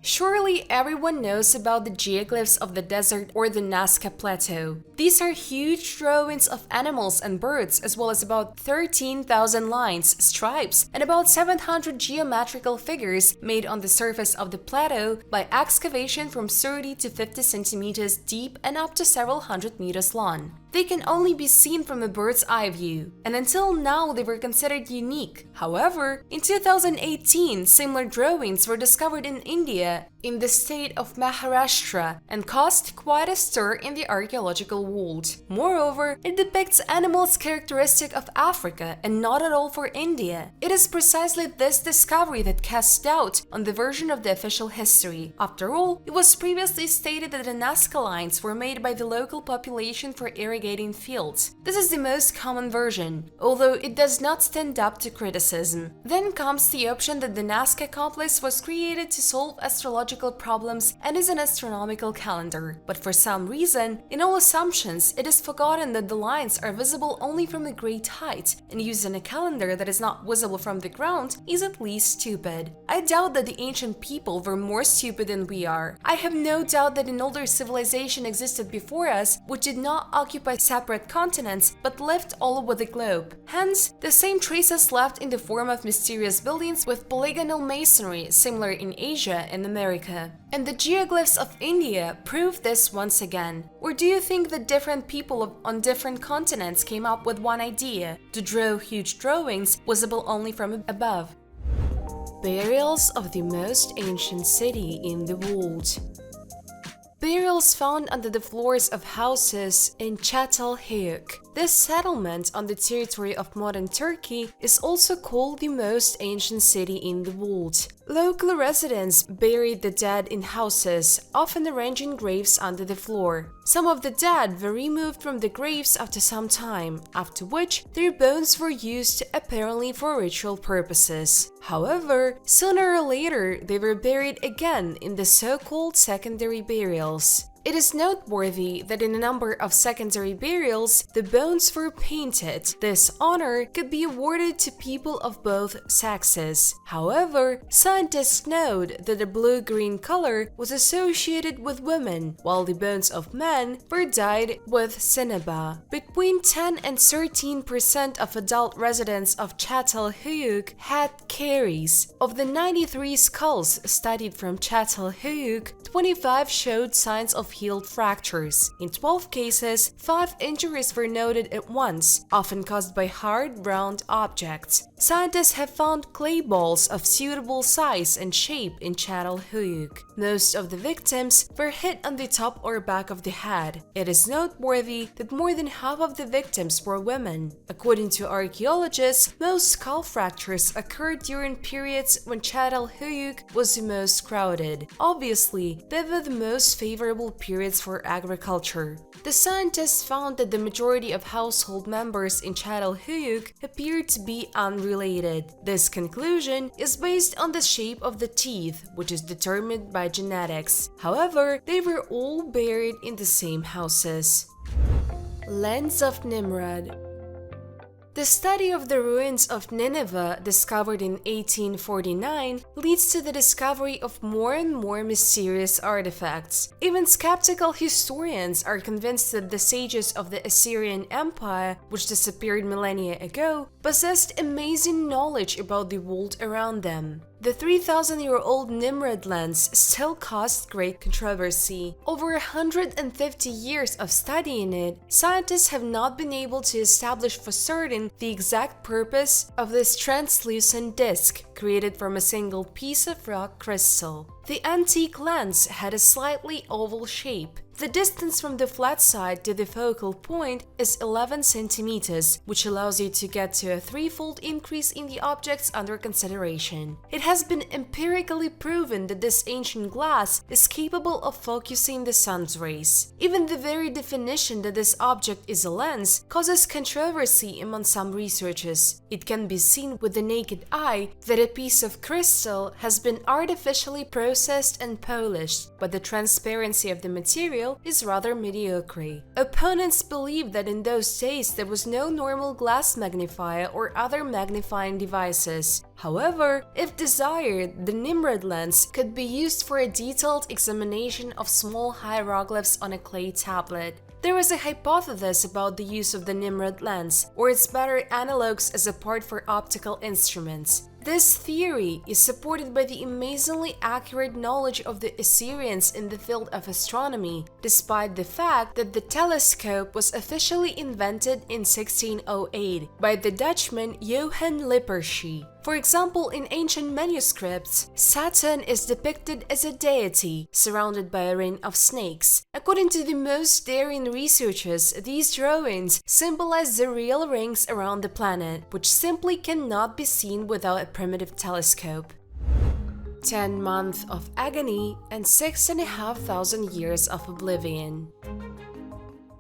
Surely everyone knows about the geoglyphs of the desert or the Nazca Plateau. These are huge drawings of animals and birds, as well as about 13,000 lines, stripes, and about 700 geometrical figures made on the surface of the plateau by excavation from 30 to 50 centimeters deep and up to several hundred meters long. They can only be seen from a bird's eye view, and until now they were considered unique. However, in 2018, similar drawings were discovered in India, in the state of Maharashtra, and caused quite a stir in the archaeological world. Moreover, it depicts animals characteristic of Africa and not at all for India. It is precisely this discovery that casts doubt on the version of the official history. After all, it was previously stated that the Nazca lines were made by the local population for irrigating fields. This is the most common version, although it does not stand up to criticism. Then comes the option that the Nazca complex was created to solve astrological problems and is an astronomical calendar. But for some reason, in all assumptions, it is forgotten that the lines are visible only from a great height, and using a calendar that is not visible from the ground is at least stupid. I doubt that the ancient people were more stupid than we are. I have no doubt that an older civilization existed before us, which did not occupy separate continents but lived all over the globe. Hence, the same traces left in the form of mysterious buildings with polygonal masonry similar in Asia and America. And the geoglyphs of India prove this once again. Or do you think that different people on different continents came up with one idea, to draw huge drawings visible only from above? Burials of the most ancient city in the world. Burials found under the floors of houses in Çatalhöyük. This settlement on the territory of modern Turkey is also called the most ancient city in the world. Local residents buried the dead in houses, often arranging graves under the floor. Some of the dead were removed from the graves after some time, after which their bones were used apparently for ritual purposes. However, sooner or later they were buried again in the so-called secondary burials. It is noteworthy that in a number of secondary burials, the bones were painted. This honor could be awarded to people of both sexes. However, scientists note that the blue-green color was associated with women, while the bones of men were dyed with cinnabar. Between 10 and 13% of adult residents of Çatalhöyük had caries. Of the 93 skulls studied from Çatalhöyük, 25 showed signs of healed fractures. In 12 cases, 5 injuries were noted at once, often caused by hard, round objects. Scientists have found clay balls of suitable size and shape in Çatalhöyük. Most of the victims were hit on the top or back of the head. It is noteworthy that more than half of the victims were women. According to archaeologists, most skull fractures occurred during periods when Çatalhöyük was the most crowded. Obviously, they were the most favorable periods for agriculture. The scientists found that the majority of household members in Çatalhöyük appeared to be unrelated. This conclusion is based on the shape of the teeth, which is determined by genetics. However, they were all buried in the same houses. Lens of Nimrod. The study of the ruins of Nineveh, discovered in 1849, leads to the discovery of more and more mysterious artifacts. Even skeptical historians are convinced that the sages of the Assyrian Empire, which disappeared millennia ago, possessed amazing knowledge about the world around them. The 3,000-year-old Nimrod lens still caused great controversy. Over 150 years of studying it, scientists have not been able to establish for certain the exact purpose of this translucent disc created from a single piece of rock crystal. The antique lens had a slightly oval shape. The distance from the flat side to the focal point is 11 centimeters, which allows you to get to a threefold increase in the objects under consideration. It has been empirically proven that this ancient glass is capable of focusing the sun's rays. Even the very definition that this object is a lens causes controversy among some researchers. It can be seen with the naked eye that a piece of crystal has been artificially processed and polished, but the transparency of the material is rather mediocre. Opponents believe that in those days there was no normal glass magnifier or other magnifying devices. However, if desired, the Nimrod lens could be used for a detailed examination of small hieroglyphs on a clay tablet. There is a hypothesis about the use of the Nimrod lens, or its better analogues as a part for optical instruments. This theory is supported by the amazingly accurate knowledge of the Assyrians in the field of astronomy, despite the fact that the telescope was officially invented in 1608 by the Dutchman Johann Lippershey. For example, in ancient manuscripts, Saturn is depicted as a deity surrounded by a ring of snakes. According to the most daring researchers, these drawings symbolize the real rings around the planet, which simply cannot be seen without a primitive telescope. 10 months of agony and 6,500 years of oblivion.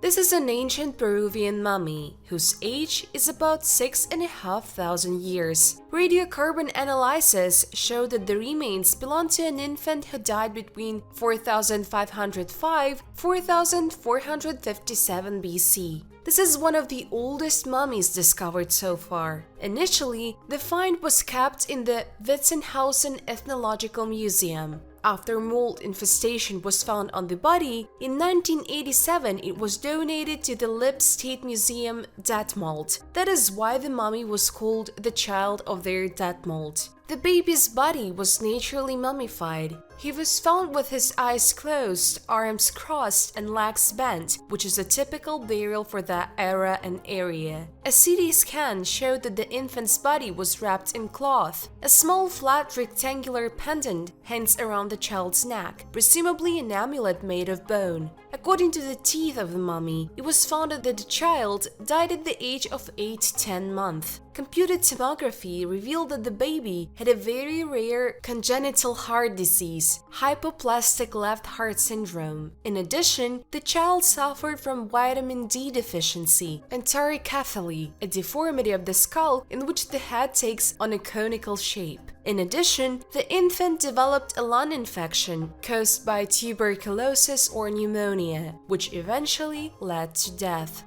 This is an ancient Peruvian mummy, whose age is about 6,500 years. Radiocarbon analysis showed that the remains belong to an infant who died between 4505–4457 BC. This is one of the oldest mummies discovered so far. Initially, the find was kept in the Witzenhausen Ethnological Museum. After mold infestation was found on the body, in 1987 it was donated to the Lib State Museum Detmold. That is why the mummy was called the child of their Detmold. The baby's body was naturally mummified. He was found with his eyes closed, arms crossed, and legs bent, which is a typical burial for that era and area. A CT scan showed that the infant's body was wrapped in cloth. A small flat rectangular pendant hangs around the child's neck, presumably an amulet made of bone. According to the teeth of the mummy, it was found that the child died at the age of 8–10 months. Computed tomography revealed that the baby had a very rare congenital heart disease, hypoplastic left heart syndrome. In addition, the child suffered from vitamin D deficiency and terracotta, a deformity of the skull in which the head takes on a conical shape. In addition, the infant developed a lung infection caused by tuberculosis or pneumonia, which eventually led to death.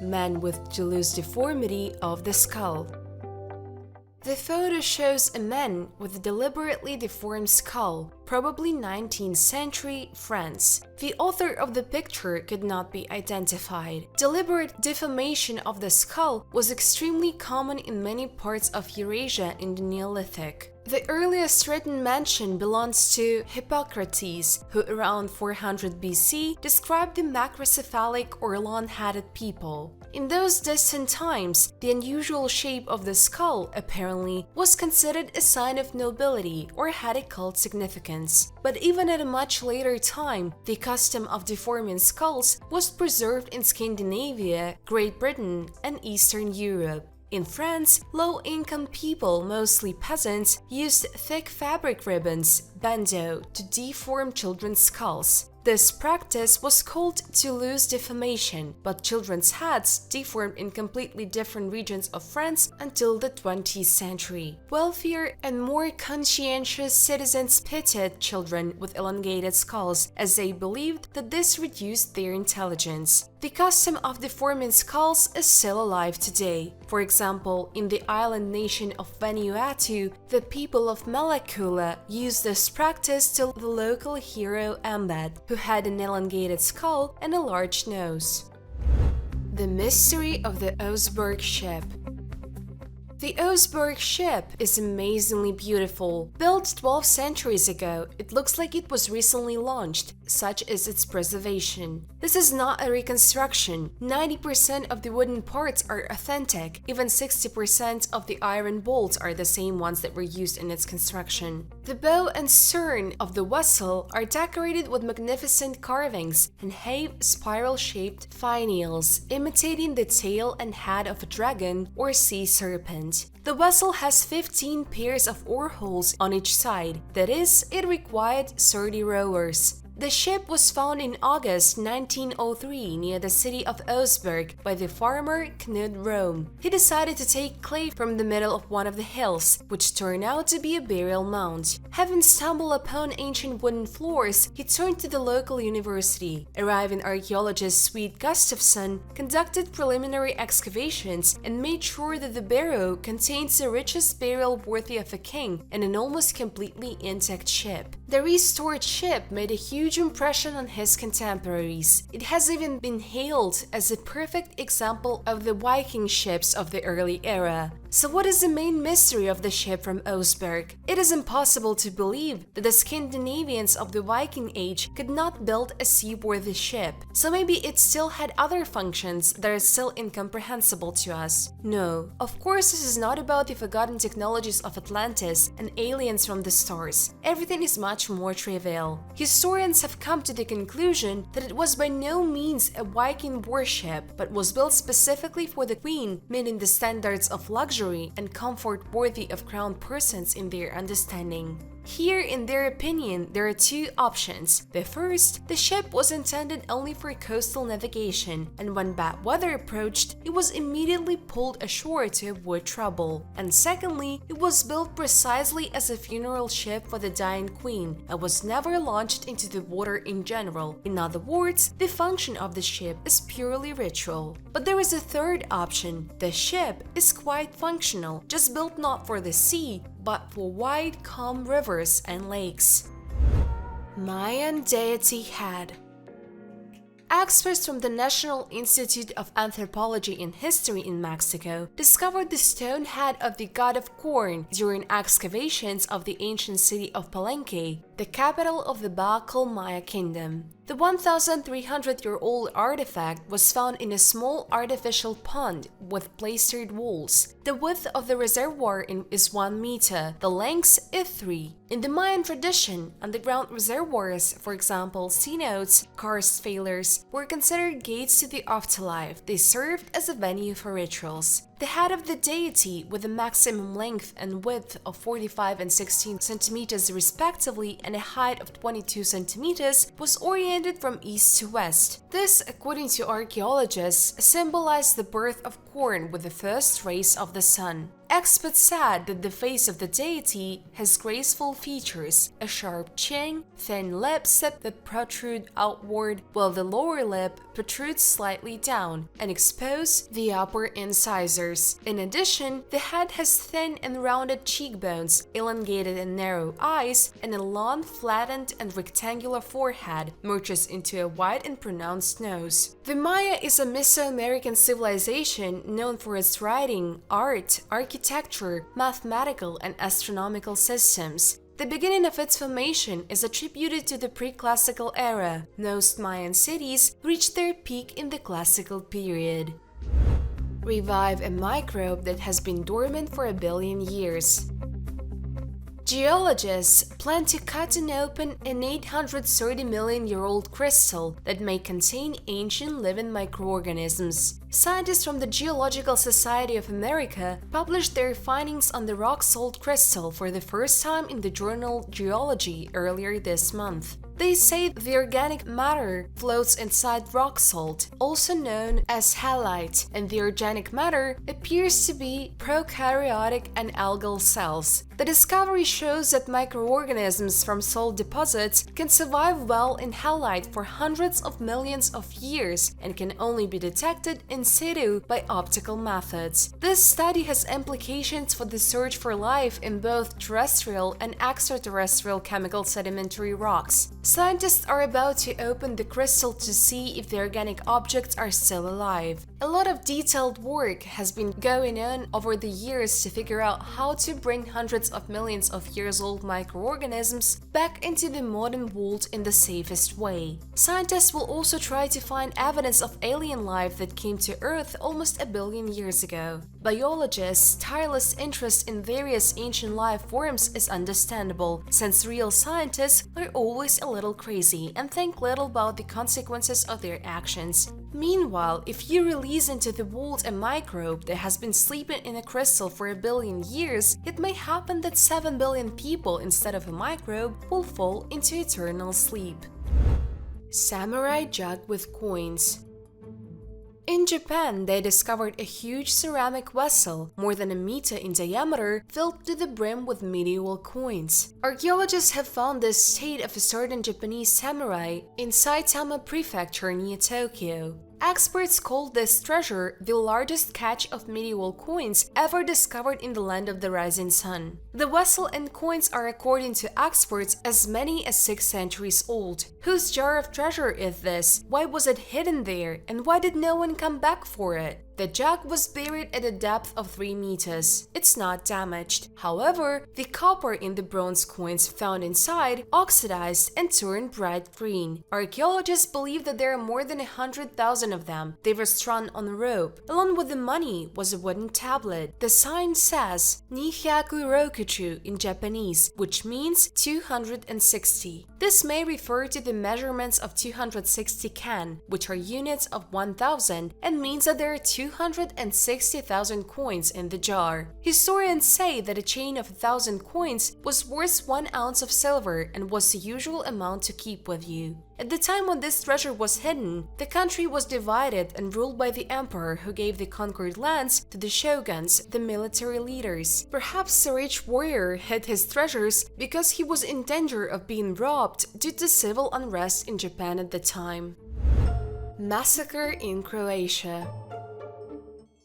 Man with Toulouse deformity of the skull. The photo shows a man with a deliberately deformed skull, probably 19th century France. The author of the picture could not be identified. Deliberate deformation of the skull was extremely common in many parts of Eurasia in the Neolithic. The earliest written mention belongs to Hippocrates, who around 400 BC described the macrocephalic or long-headed people. In those distant times, the unusual shape of the skull, apparently, was considered a sign of nobility or had a cult significance. But even at a much later time, the custom of deforming skulls was preserved in Scandinavia, Great Britain, and Eastern Europe. In France, low-income people, mostly peasants, used thick fabric ribbons, bandeaux, to deform children's skulls. The This practice was called toulouse deformation, but children's hats deformed in completely different regions of France until the 20th century. Wealthier and more conscientious citizens pitied children with elongated skulls as they believed that this reduced their intelligence. The custom of deforming skulls is still alive today. For example, in the island nation of Vanuatu, the people of Malakula used this practice to the local hero Ambad, who had an elongated skull and a large nose. The mystery of the ozberg ship. The ozberg ship is amazingly beautiful. Built 12 centuries ago, it looks like it was recently launched, such is its preservation. This is not a reconstruction. 90% of the wooden parts are authentic. Even 60% of the iron bolts are the same ones that were used in its construction. The bow and stern of the vessel are decorated with magnificent carvings and have spiral-shaped finials, imitating the tail and head of a dragon or sea serpent. The vessel has 15 pairs of oar holes on each side, that is, it required 30 rowers. The ship was found in August 1903 near the city of Ozberg by the farmer Knud Rome. He decided to take clay from the middle of one of the hills, which turned out to be a burial mound. Having stumbled upon ancient wooden floors, he turned to the local university. Arriving archaeologist Swede Gustafsson conducted preliminary excavations and made sure that the barrow contains the richest burial worthy of a king and an almost completely intact ship. The restored ship made a huge impression on his contemporaries. It has even been hailed as a perfect example of the Viking ships of the early era. So what is the main mystery of the ship from Ozberg? It is impossible to believe that the Scandinavians of the Viking Age could not build a seaworthy ship. So maybe it still had other functions that are still incomprehensible to us. No, of course this is not about the forgotten technologies of Atlantis and aliens from the stars. Everything is much more trivial. Historians have come to the conclusion that it was by no means a Viking warship, but was built specifically for the queen, meeting the standards of luxury and comfort worthy of crowned persons in their understanding. Here, in their opinion, there are two options. The first, the ship was intended only for coastal navigation, and when bad weather approached, it was immediately pulled ashore to avoid trouble. And secondly, it was built precisely as a funeral ship for the dying queen, and was never launched into the water in general. In other words, the function of the ship is purely ritual. But there is a third option. The ship is quite functional, just built not for the sea, but for wide, calm rivers and lakes. Mayan deity head. Experts from the National Institute of Anthropology and History in Mexico discovered the stone head of the god of corn during excavations of the ancient city of Palenque, the capital of the Baikal Maya kingdom. The 1,300-year-old artifact was found in a small artificial pond with plastered walls. The width of the reservoir is 1 meter, the length is 3. In the Mayan tradition, underground reservoirs, for example cenotes, karst failures, were considered gates to the afterlife. They served as a venue for rituals. The head of the deity, with a maximum length and width of 45 and 16 centimeters respectively and a height of 22 centimeters, was oriented from east to west. This, according to archaeologists, symbolized the birth of corn with the first rays of the sun. Experts said that the face of the deity has graceful features, a sharp chin, thin lips that protrude outward, while the lower lip protrudes slightly down and expose the upper incisors. In addition, the head has thin and rounded cheekbones, elongated and narrow eyes, and a long, flattened and rectangular forehead merges into a wide and pronounced nose. The Maya is a Mesoamerican civilization known for its writing, art, architecture, mathematical and astronomical systems. The beginning of its formation is attributed to the pre-classical era. Most Mayan cities reached their peak in the classical period. Revive a microbe that has been dormant for 1 billion years. Geologists plan to cut and open an 830 million-year-old crystal that may contain ancient living microorganisms. Scientists from the Geological Society of America published their findings on the rock-salt crystal for the first time in the journal Geology earlier this month. They say the organic matter floats inside rock salt, also known as halite, and the organic matter appears to be prokaryotic and algal cells. The discovery shows that microorganisms from salt deposits can survive well in halite for hundreds of millions of years and can only be detected in situ by optical methods. This study has implications for the search for life in both terrestrial and extraterrestrial chemical sedimentary rocks. Scientists are about to open the crystal to see if the organic objects are still alive. A lot of detailed work has been going on over the years to figure out how to bring hundreds of millions of years old microorganisms back into the modern world in the safest way. Scientists will also try to find evidence of alien life that came to Earth almost a billion years ago. Biologists' tireless interest in various ancient life forms is understandable, since real scientists are always a little crazy and think little about the consequences of their actions. Meanwhile, if you release into the world a microbe that has been sleeping in a crystal for a billion years, it may happen that 7 billion people instead of a microbe will fall into eternal sleep. Samurai jug with coins. In Japan, they discovered a huge ceramic vessel, more than a meter in diameter, filled to the brim with medieval coins. Archaeologists have found the estate of a certain Japanese samurai in Saitama Prefecture near Tokyo. Experts called this treasure the largest catch of medieval coins ever discovered in the land of the rising sun. The vessel and coins are, according to experts, as many as 6 centuries old. Whose jar of treasure is this? Why was it hidden there? And why did no one come back for it? The jug was buried at a depth of 3 meters. It's not damaged. However, the copper in the bronze coins found inside oxidized and turned bright green. Archaeologists believe that there are more than 100,000 of them. They were strung on a rope. Along with the money was a wooden tablet. The sign says Nihyaku Rokuchu in Japanese, which means 260. This may refer to the measurements of 260 kan, which are units of 1,000, and means that there are 260,000 coins in the jar. Historians say that a chain of 1,000 coins was worth 1 ounce of silver and was the usual amount to keep with you. At the time when this treasure was hidden, the country was divided and ruled by the emperor, who gave the conquered lands to the shoguns, the military leaders. Perhaps the rich warrior hid his treasures because he was in danger of being robbed due to civil unrest in Japan at the time. Massacre in Croatia.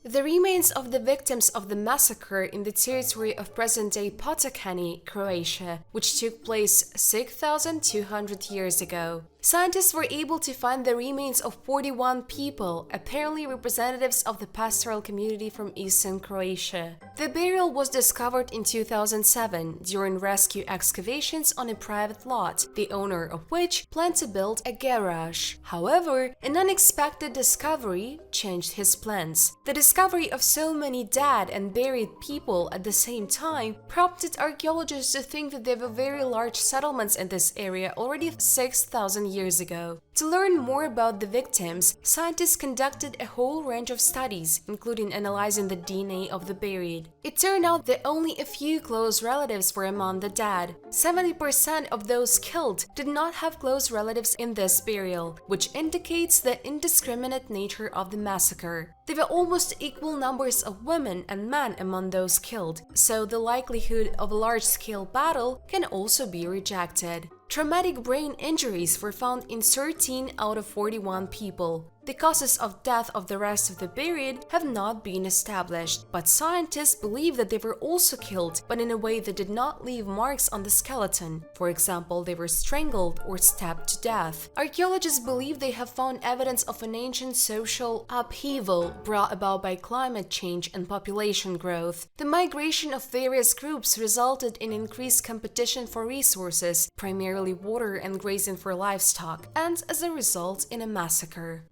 The remains of the victims of the massacre in the territory of present-day Potocani, Croatia, which took place 6,200 years ago. Scientists were able to find the remains of 41 people, apparently representatives of the pastoral community from eastern Croatia. The burial was discovered in 2007 during rescue excavations on a private lot, the owner of which planned to build a garage. However, an unexpected discovery changed his plans. The discovery of so many dead and buried people at the same time prompted archaeologists to think that there were very large settlements in this area already 6,000 years ago. To learn more about the victims, scientists conducted a whole range of studies, including analyzing the DNA of the buried. It turned out that only a few close relatives were among the dead. 70% of those killed did not have close relatives in this burial, which indicates the indiscriminate nature of the massacre. There were almost equal numbers of women and men among those killed, so the likelihood of a large-scale battle can also be rejected. Traumatic brain injuries were found in 13 out of 41 people. The causes of death of the rest of the buried have not been established, but scientists believe that they were also killed, but in a way that did not leave marks on the skeleton. For example, they were strangled or stabbed to death. Archaeologists believe they have found evidence of an ancient social upheaval brought about by climate change and population growth. The migration of various groups resulted in increased competition for resources, primarily water and grazing for livestock, and as a result in a massacre.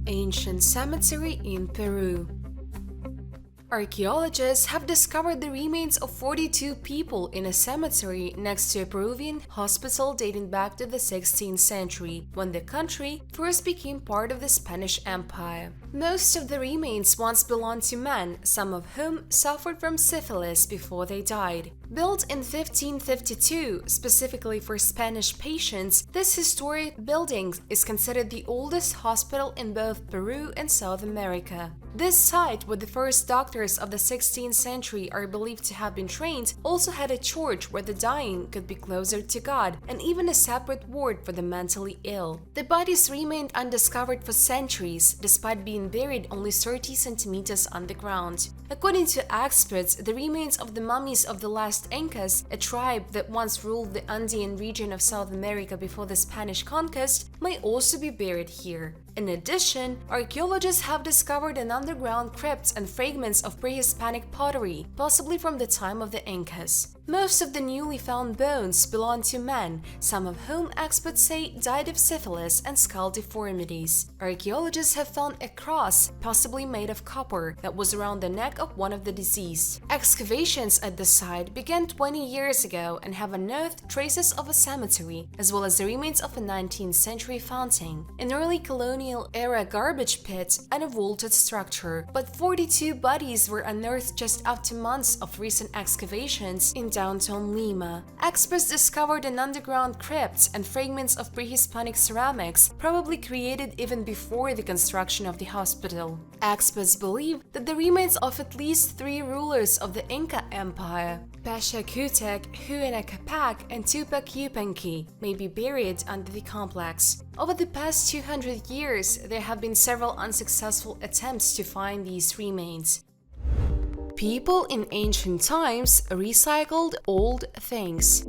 Ancient cemetery in Peru. Archaeologists have discovered the remains of 42 people in a cemetery next to a Peruvian hospital dating back to the 16th century, when the country first became part of the Spanish Empire. Most of the remains once belonged to men, some of whom suffered from syphilis before they died. Built in 1552, specifically for Spanish patients, this historic building is considered the oldest hospital in both Peru and South America. This site, where the first doctors of the 16th century are believed to have been trained, also had a church where the dying could be closer to God, and even a separate ward for the mentally ill. The bodies remained undiscovered for centuries, despite being buried only 30 centimeters underground. According to experts, the remains of the mummies of the last Incas, a tribe that once ruled the Andean region of South America before the Spanish conquest, may also be buried here. In addition, archaeologists have discovered an underground crypt and fragments of pre-Hispanic pottery, possibly from the time of the Incas. Most of the newly found bones belong to men, some of whom experts say died of syphilis and skull deformities. Archaeologists have found a cross, possibly made of copper, that was around the neck of one of the deceased. Excavations at the site began 20 years ago and have unearthed traces of a cemetery, as well as the remains of a 19th century fountain, an early colonial-era garbage pit, and a vaulted structure. But 42 bodies were unearthed just after months of recent excavations in downtown Lima. Experts discovered an underground crypt and fragments of pre-Hispanic ceramics, probably created even before the construction of the hospital. Experts believe that the remains of at least 3 rulers of the Inca Empire, Pachacutic, Huayna Capac, and Tupac Yupanqui, may be buried under the complex. Over the past 200 years, there have been several unsuccessful attempts to find these remains. People in ancient times recycled old things.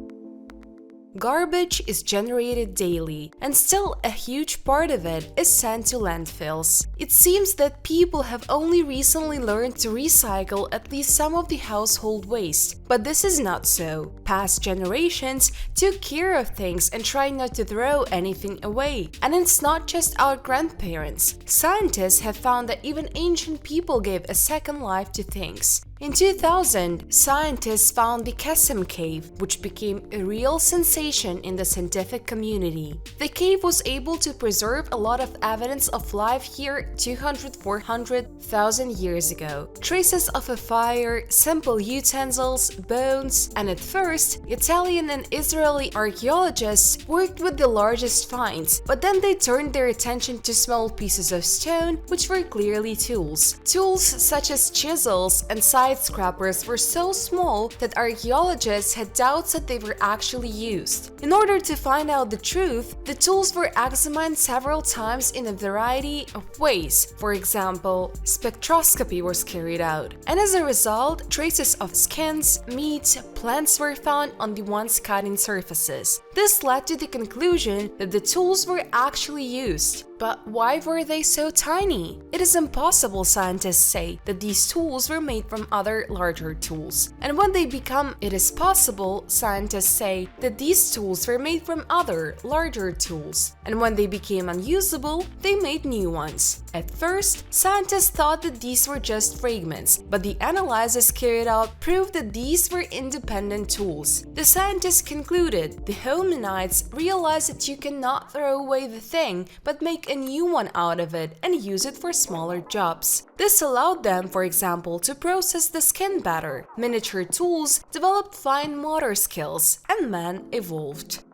Garbage is generated daily, and still a huge part of it is sent to landfills. It seems that people have only recently learned to recycle at least some of the household waste, but this is not so. Past generations took care of things and tried not to throw anything away. And it's not just our grandparents. Scientists have found that even ancient people gave a second life to things. In 2000, scientists found the Kesem cave, which became a real sensation in the scientific community. The cave was able to preserve a lot of evidence of life here 400,000 years ago. Traces of a fire, simple utensils, bones, and at first, Italian and Israeli archaeologists worked with the largest finds, but then they turned their attention to small pieces of stone, which were clearly tools. Tools such as chisels and scrappers were so small that archaeologists had doubts that they were actually used. In order to find out the truth, the tools were examined several times in a variety of ways. For example, spectroscopy was carried out, and as a result, traces of skins, meat, plants were found on the once cutting surfaces. This led to the conclusion that the tools were actually used. But why were they so tiny? It is impossible, scientists say, that these tools were made from other larger tools. And when they become, it is possible, scientists say, that these tools were made from other, larger tools. And when they became unusable, they made new ones. At first, scientists thought that these were just fragments, but the analyses carried out proved that these were independent tools. The scientists concluded the hominids realized that you cannot throw away the thing, but make a new one out of it and use it for smaller jobs. This allowed them, for example, to process the skin better. Miniature tools developed fine motor skills, and man evolved.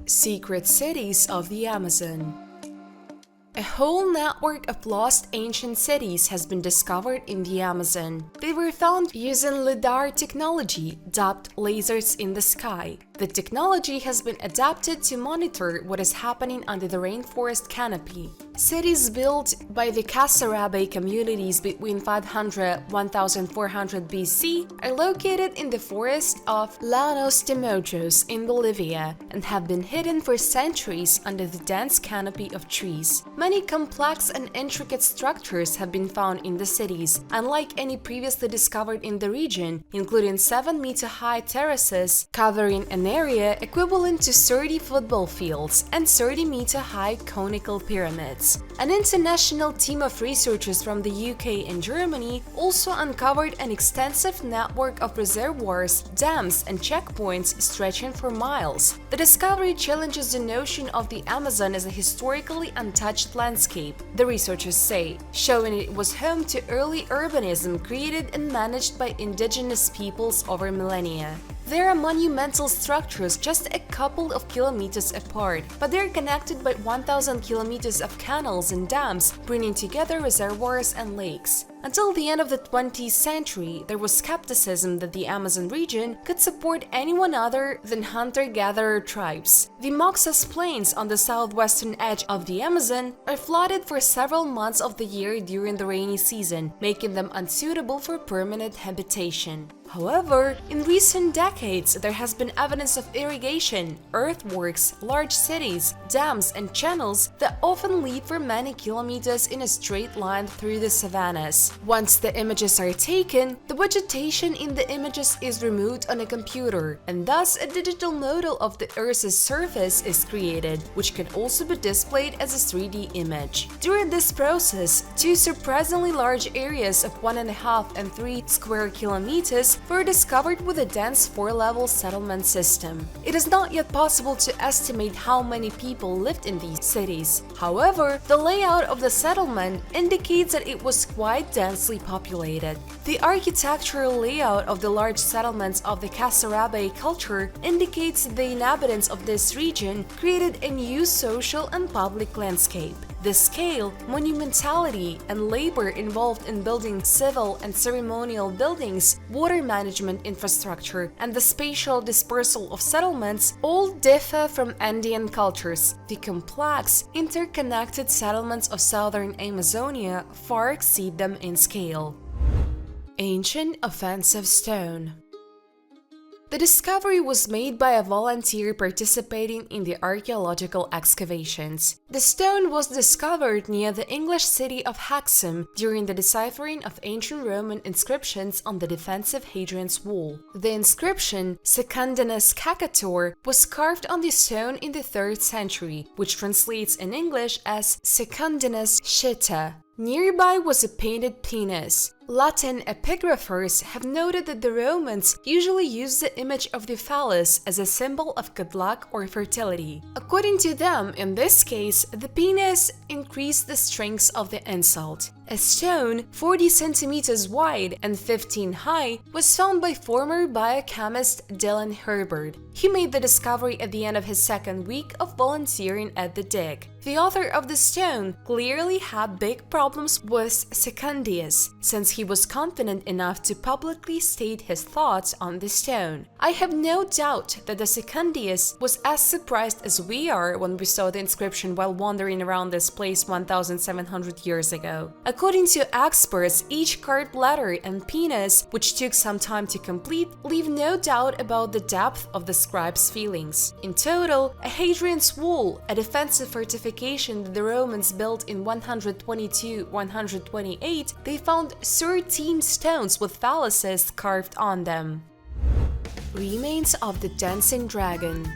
Secret cities of the Amazon. A whole network of lost ancient cities has been discovered in the Amazon. They were found using LiDAR technology, dubbed lasers in the sky. The technology has been adapted to monitor what is happening under the rainforest canopy. Cities built by the Kasarabe communities between 500–1400 BC are located in the forest of Llanos de Mojos in Bolivia and have been hidden for centuries under the dense canopy of trees. Many complex and intricate structures have been found in the cities, unlike any previously discovered in the region, including 7-meter-high terraces covering an area equivalent to 30 football fields and 30-meter-high conical pyramids. fields. An international team of researchers from the UK and Germany also uncovered an extensive network of reservoirs, dams, and checkpoints stretching for miles. The discovery challenges the notion of the Amazon as a historically untouched landscape, the researchers say, showing it was home to early urbanism created and managed by indigenous peoples over millennia. There are monumental structures just a couple of kilometers apart, but they are connected by 1,000 kilometers of canals and dams, bringing together reservoirs and lakes. Until the end of the 20th century, there was skepticism that the Amazon region could support anyone other than hunter-gatherer tribes. The Moxas Plains on the southwestern edge of the Amazon are flooded for several months of the year during the rainy season, making them unsuitable for permanent habitation. However, in recent decades, there has been evidence of irrigation, earthworks, large cities, dams, and channels that often lead for many kilometers in a straight line through the savannas. Once the images are taken, the vegetation in the images is removed on a computer, and thus a digital model of the Earth's surface is created, which can also be displayed as a 3D image. During this process, two surprisingly large areas of 1.5 and 3 square kilometers were discovered with a dense 4-level settlement system. It is not yet possible to estimate how many people lived in these cities. However, the layout of the settlement indicates that it was quite densely populated. The architectural layout of the large settlements of the Kasarabe culture indicates the inhabitants of this region created a new social and public landscape. The scale, monumentality, and labor involved in building civil and ceremonial buildings, water management infrastructure, and the spatial dispersal of settlements all differ from Andean cultures. The complex, interconnected settlements of southern Amazonia far exceed them in scale. Ancient offensive stone. The discovery was made by a volunteer participating in the archaeological excavations. The stone was discovered near the English city of Hexham during the deciphering of ancient Roman inscriptions on the defensive Hadrian's Wall. The inscription, Secundinus Cacator, was carved on the stone in the 3rd century, which translates in English as Secundinus Shita. Nearby was a painted penis. Latin epigraphers have noted that the Romans usually used the image of the phallus as a symbol of good luck or fertility. According to them, in this case, the penis increased the strength of the insult. A stone 40 centimeters wide and 15 high was found by former biochemist Dylan Herbert. He made the discovery at the end of his 2nd week of volunteering at the dig. The author of the stone clearly had big problems with Secundius, since he was confident enough to publicly state his thoughts on the stone. I have no doubt that the Secundius was as surprised as we are when we saw the inscription while wandering around this place 1,700 years ago. According to experts, each carved letter and penis, which took some time to complete, leave no doubt about the depth of the scribe's feelings. In total, a Hadrian's Wall, a defensive fortification that the Romans built in 122-128, they found 13 stones with phalluses carved on them. Remains of the dancing dragon.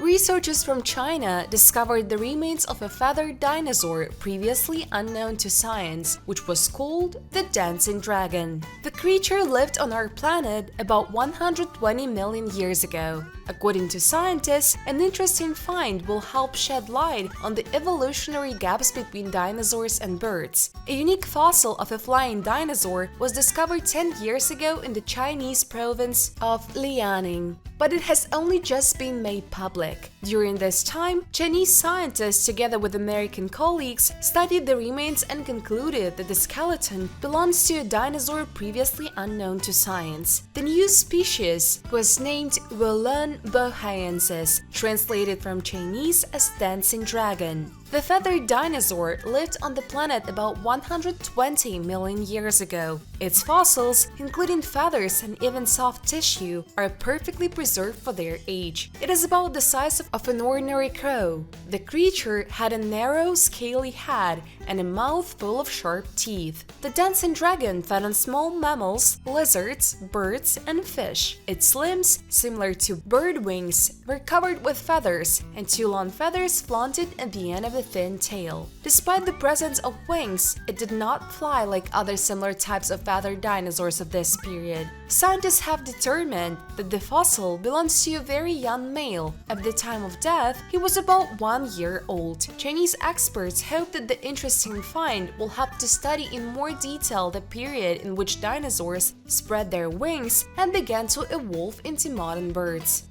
Researchers from China discovered the remains of a feathered dinosaur previously unknown to science, which was called the dancing dragon. The creature lived on our planet about 120 million years ago. According to scientists, an interesting find will help shed light on the evolutionary gaps between dinosaurs and birds. A unique fossil of a flying dinosaur was discovered 10 years ago in the Chinese province of Liaoning, but it has only just been made public. During this time, Chinese scientists, together with American colleagues, studied the remains and concluded that the skeleton belongs to a dinosaur previously unknown to science. The new species was named Wolun bohaiensis, translated from Chinese as dancing dragon. The feathered dinosaur lived on the planet about 120 million years ago. Its fossils, including feathers and even soft tissue, are perfectly preserved for their age. It is about the size of an ordinary crow. The creature had a narrow, scaly head and a mouth full of sharp teeth. The dancing dragon fed on small mammals, lizards, birds, and fish. Its limbs, similar to bird wings, were covered with feathers, and 2 long feathers flaunted at the end of a thin tail. Despite the presence of wings, it did not fly like other similar types of feathered dinosaurs of this period. Scientists have determined that the fossil belongs to a very young male. At the time of death, he was about 1 year old. Chinese experts hope that the interesting find will help to study in more detail the period in which dinosaurs spread their wings and began to evolve into modern birds.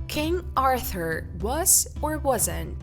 King Arthur was or wasn't?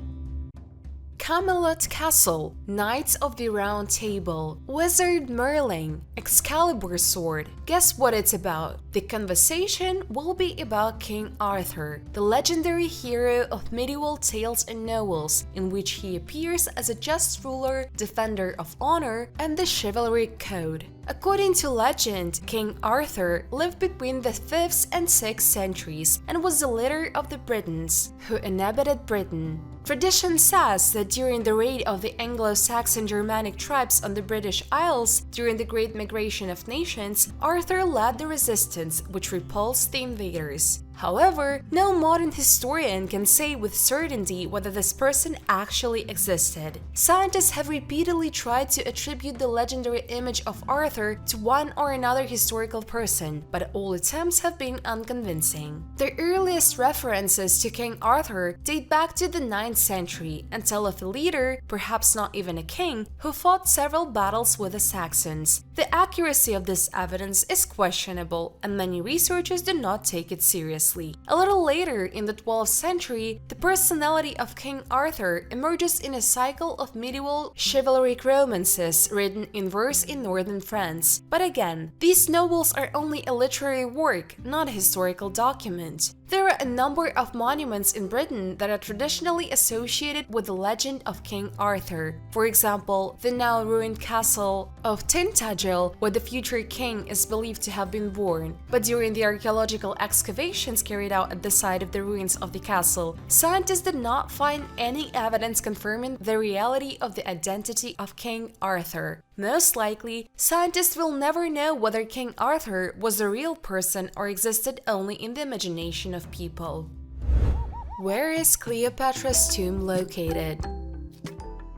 Camelot Castle, Knights of the Round Table, Wizard Merlin, Excalibur Sword. Guess what it's about? The conversation will be about King Arthur, the legendary hero of medieval tales and novels, in which he appears as a just ruler, defender of honor, and the chivalric code. According to legend, King Arthur lived between the 5th and 6th centuries and was the leader of the Britons, who inhabited Britain. Tradition says that during the raid of the Anglo-Saxon Germanic tribes on the British Isles during the Great Migration of Nations, Arthur led the resistance which repulsed the invaders. However, no modern historian can say with certainty whether this person actually existed. Scientists have repeatedly tried to attribute the legendary image of Arthur to one or another historical person, but all attempts have been unconvincing. The earliest references to King Arthur date back to the 9th century and tell of a leader, perhaps not even a king, who fought several battles with the Saxons. The accuracy of this evidence is questionable, and many researchers do not take it seriously. A little later, in the 12th century, the personality of King Arthur emerges in a cycle of medieval chivalric romances written in verse in northern France. But again, these novels are only a literary work, not a historical document. There are a number of monuments in Britain that are traditionally associated with the legend of King Arthur. For example, the now ruined castle of Tintagel, where the future king is believed to have been born. But during the archaeological excavations carried out at the site of the ruins of the castle, scientists did not find any evidence confirming the reality of the identity of King Arthur. Most likely, scientists will never know whether King Arthur was a real person or existed only in the imagination of people. Where is Cleopatra's tomb located?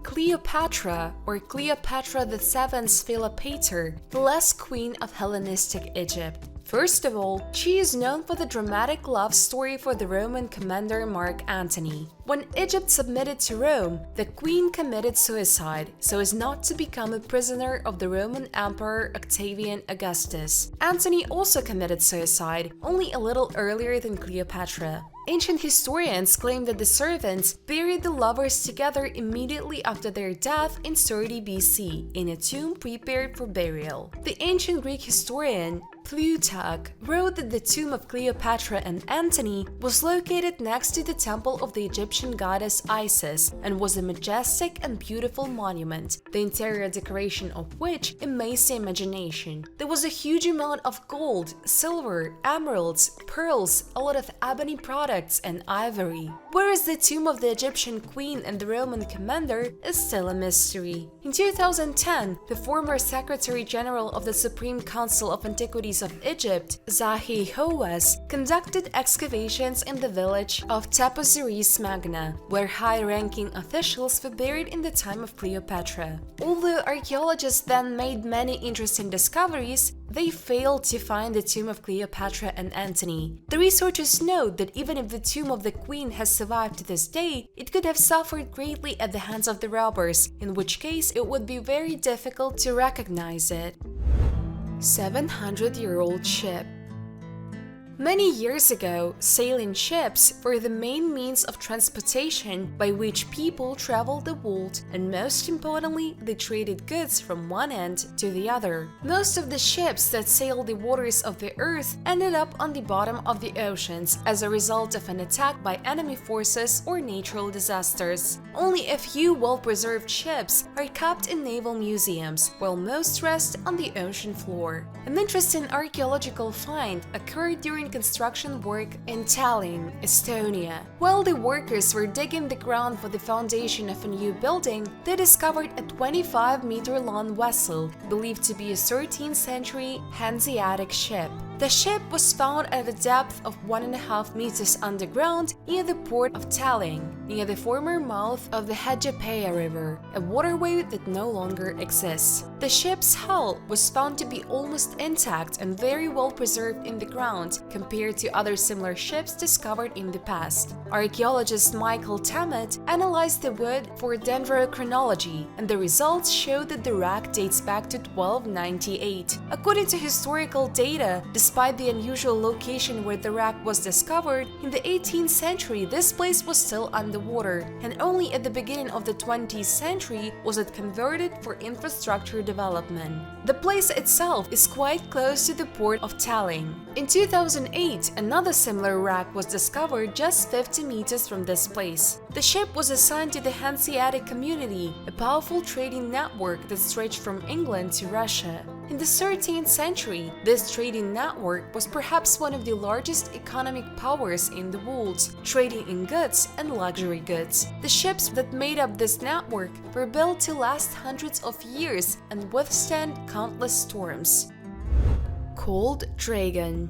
Cleopatra, or Cleopatra VII's Philopator, the last queen of Hellenistic Egypt. First of all, she is known for the dramatic love story for the Roman commander Mark Antony. When Egypt submitted to Rome, the queen committed suicide so as not to become a prisoner of the Roman Emperor Octavian Augustus. Antony also committed suicide, only a little earlier than Cleopatra. Ancient historians claim that the servants buried the lovers together immediately after their death in 30 BC in a tomb prepared for burial. The ancient Greek historian Plutarch wrote that the tomb of Cleopatra and Antony was located next to the temple of the Egyptian goddess Isis and was a majestic and beautiful monument, the interior decoration of which amazed the imagination. There was a huge amount of gold, silver, emeralds, pearls, a lot of ebony products, and ivory. Whereas the tomb of the Egyptian queen and the Roman commander is still a mystery. In 2010, the former Secretary General of the Supreme Council of Antiquities of Egypt, Zahi Hawass, conducted excavations in the village of Taposiris Magna, where high-ranking officials were buried in the time of Cleopatra. Although archaeologists then made many interesting discoveries, they failed to find the tomb of Cleopatra and Antony. The researchers note that even if the tomb of the queen has survived to this day, it could have suffered greatly at the hands of the robbers, in which case it would be very difficult to recognize it. 700-year-old ship. Many years ago, sailing ships were the main means of transportation by which people traveled the world, and most importantly, they traded goods from one end to the other. Most of the ships that sailed the waters of the earth ended up on the bottom of the oceans as a result of an attack by enemy forces or natural disasters. Only a few well-preserved ships are kept in naval museums, while most rest on the ocean floor. An interesting archaeological find occurred during construction work in Tallinn, Estonia. While the workers were digging the ground for the foundation of a new building, they discovered a 25-meter long vessel, believed to be a 13th century Hanseatic ship. The ship was found at a depth of 1.5 meters underground near the port of Tallinn, near the former mouth of the Hajapaya River, a waterway that no longer exists. The ship's hull was found to be almost intact and very well preserved in the ground compared to other similar ships discovered in the past. Archaeologist Michael Tammet analyzed the wood for dendrochronology, and the results showed that the wreck dates back to 1298. According to historical data, despite the unusual location where the wreck was discovered, in the 18th century this place was still underwater, and only at the beginning of the 20th century was it converted for infrastructure development. The place itself is quite close to the port of Tallinn. In 2008, another similar wreck was discovered just 50 meters from this place. The ship was assigned to the Hanseatic community, a powerful trading network that stretched from England to Russia. In the 13th century, this trading network was perhaps one of the largest economic powers in the world, trading in goods and luxury goods. The ships that made up this network were built to last hundreds of years and withstand countless storms. Cold Dragon.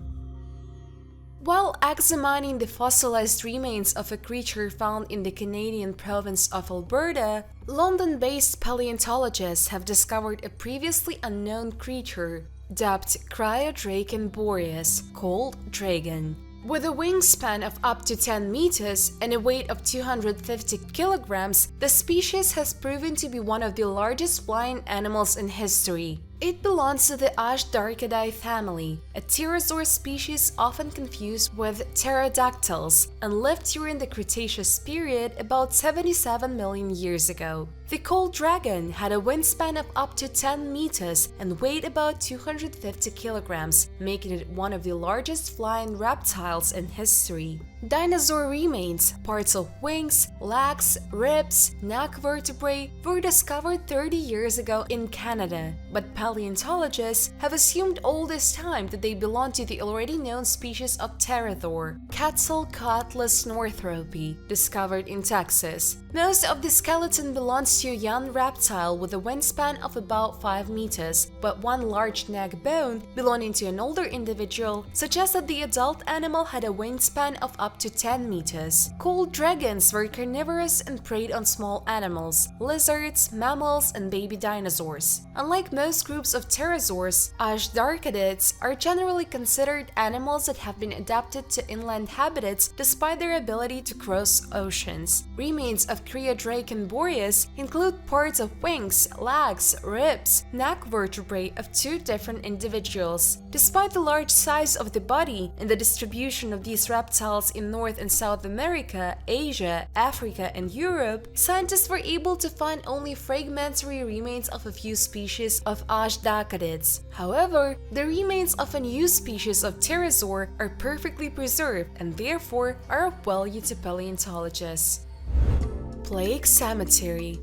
While examining the fossilized remains of a creature found in the Canadian province of Alberta, London-based paleontologists have discovered a previously unknown creature, dubbed Cryodraken boreas, cold dragon. With a wingspan of up to 10 meters and a weight of 250 kilograms, the species has proven to be one of the largest flying animals in history. It belongs to the Ashdarchidae family, a pterosaur species often confused with pterodactyls, and lived during the Cretaceous period about 77 million years ago. The cold dragon had a wingspan of up to 10 meters and weighed about 250 kilograms, making it one of the largest flying reptiles in history. Dinosaur remains, parts of wings, legs, ribs, neck vertebrae were discovered 30 years ago in Canada, but paleontologists have assumed all this time that they belong to the already known species of pterosaur, Quetzalcoatlus northropi, discovered in Texas. Most of the skeleton belongs to a young reptile with a wingspan of about 5 meters, but one large neck bone belonging to an older individual suggests that the adult animal had a wingspan of up to 10 meters. Cold dragons were carnivorous and preyed on small animals, lizards, mammals, and baby dinosaurs. Unlike most groups of pterosaurs, Ashdarchidids are generally considered animals that have been adapted to inland habitats despite their ability to cross oceans. Remains of Cryodraken boreas include parts of wings, legs, ribs, neck vertebrae of 2 different individuals. Despite the large size of the body and the distribution of these reptiles in North and South America, Asia, Africa, and Europe, scientists were able to find only fragmentary remains of a few species of Ashdarchidids. However, the remains of a new species of pterosaur are perfectly preserved and therefore are of value to paleontologists. Plague Cemetery.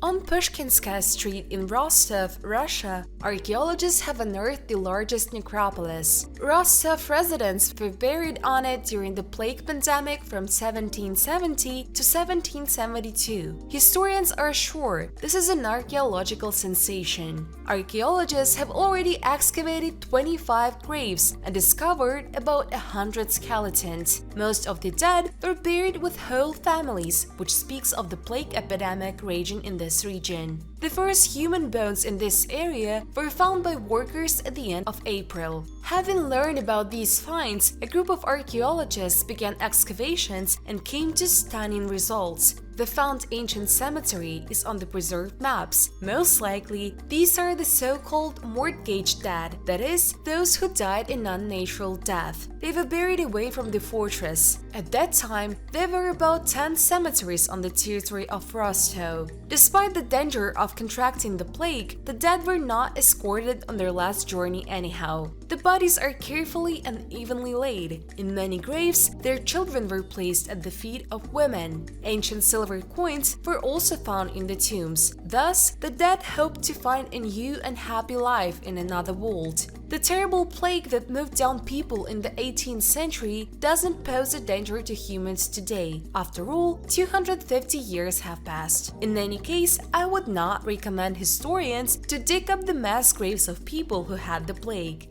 On Pushkinskaya Street in Rostov, Russia, archaeologists have unearthed the largest necropolis. Rostov residents were buried on it during the plague pandemic from 1770 to 1772. Historians are sure this is an archaeological sensation. Archaeologists have already excavated 25 graves and discovered about 100 skeletons. Most of the dead were buried with whole families, which speaks of the plague epidemic raging in this region. The first human bones in this area were found by workers at the end of April. Having learned about these finds, a group of archaeologists began excavations and came to stunning results. The found ancient cemetery is on the preserved maps. Most likely, these are the so-called mortgage dead, that is, those who died an unnatural death. They were buried away from the fortress. At that time, there were about 10 cemeteries on the territory of Rostov. Despite the danger of contracting the plague, the dead were not escorted on their last journey anyhow. The bodies are carefully and evenly laid. In many graves, their children were placed at the feet of women. Ancient silver coins were also found in the tombs. Thus, the dead hoped to find a new and happy life in another world. The terrible plague that moved down people in the 18th century doesn't pose a danger to humans today. After all, 250 years have passed. In any case, I would not recommend historians to dig up the mass graves of people who had the plague.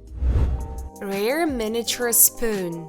Rare miniature spoon.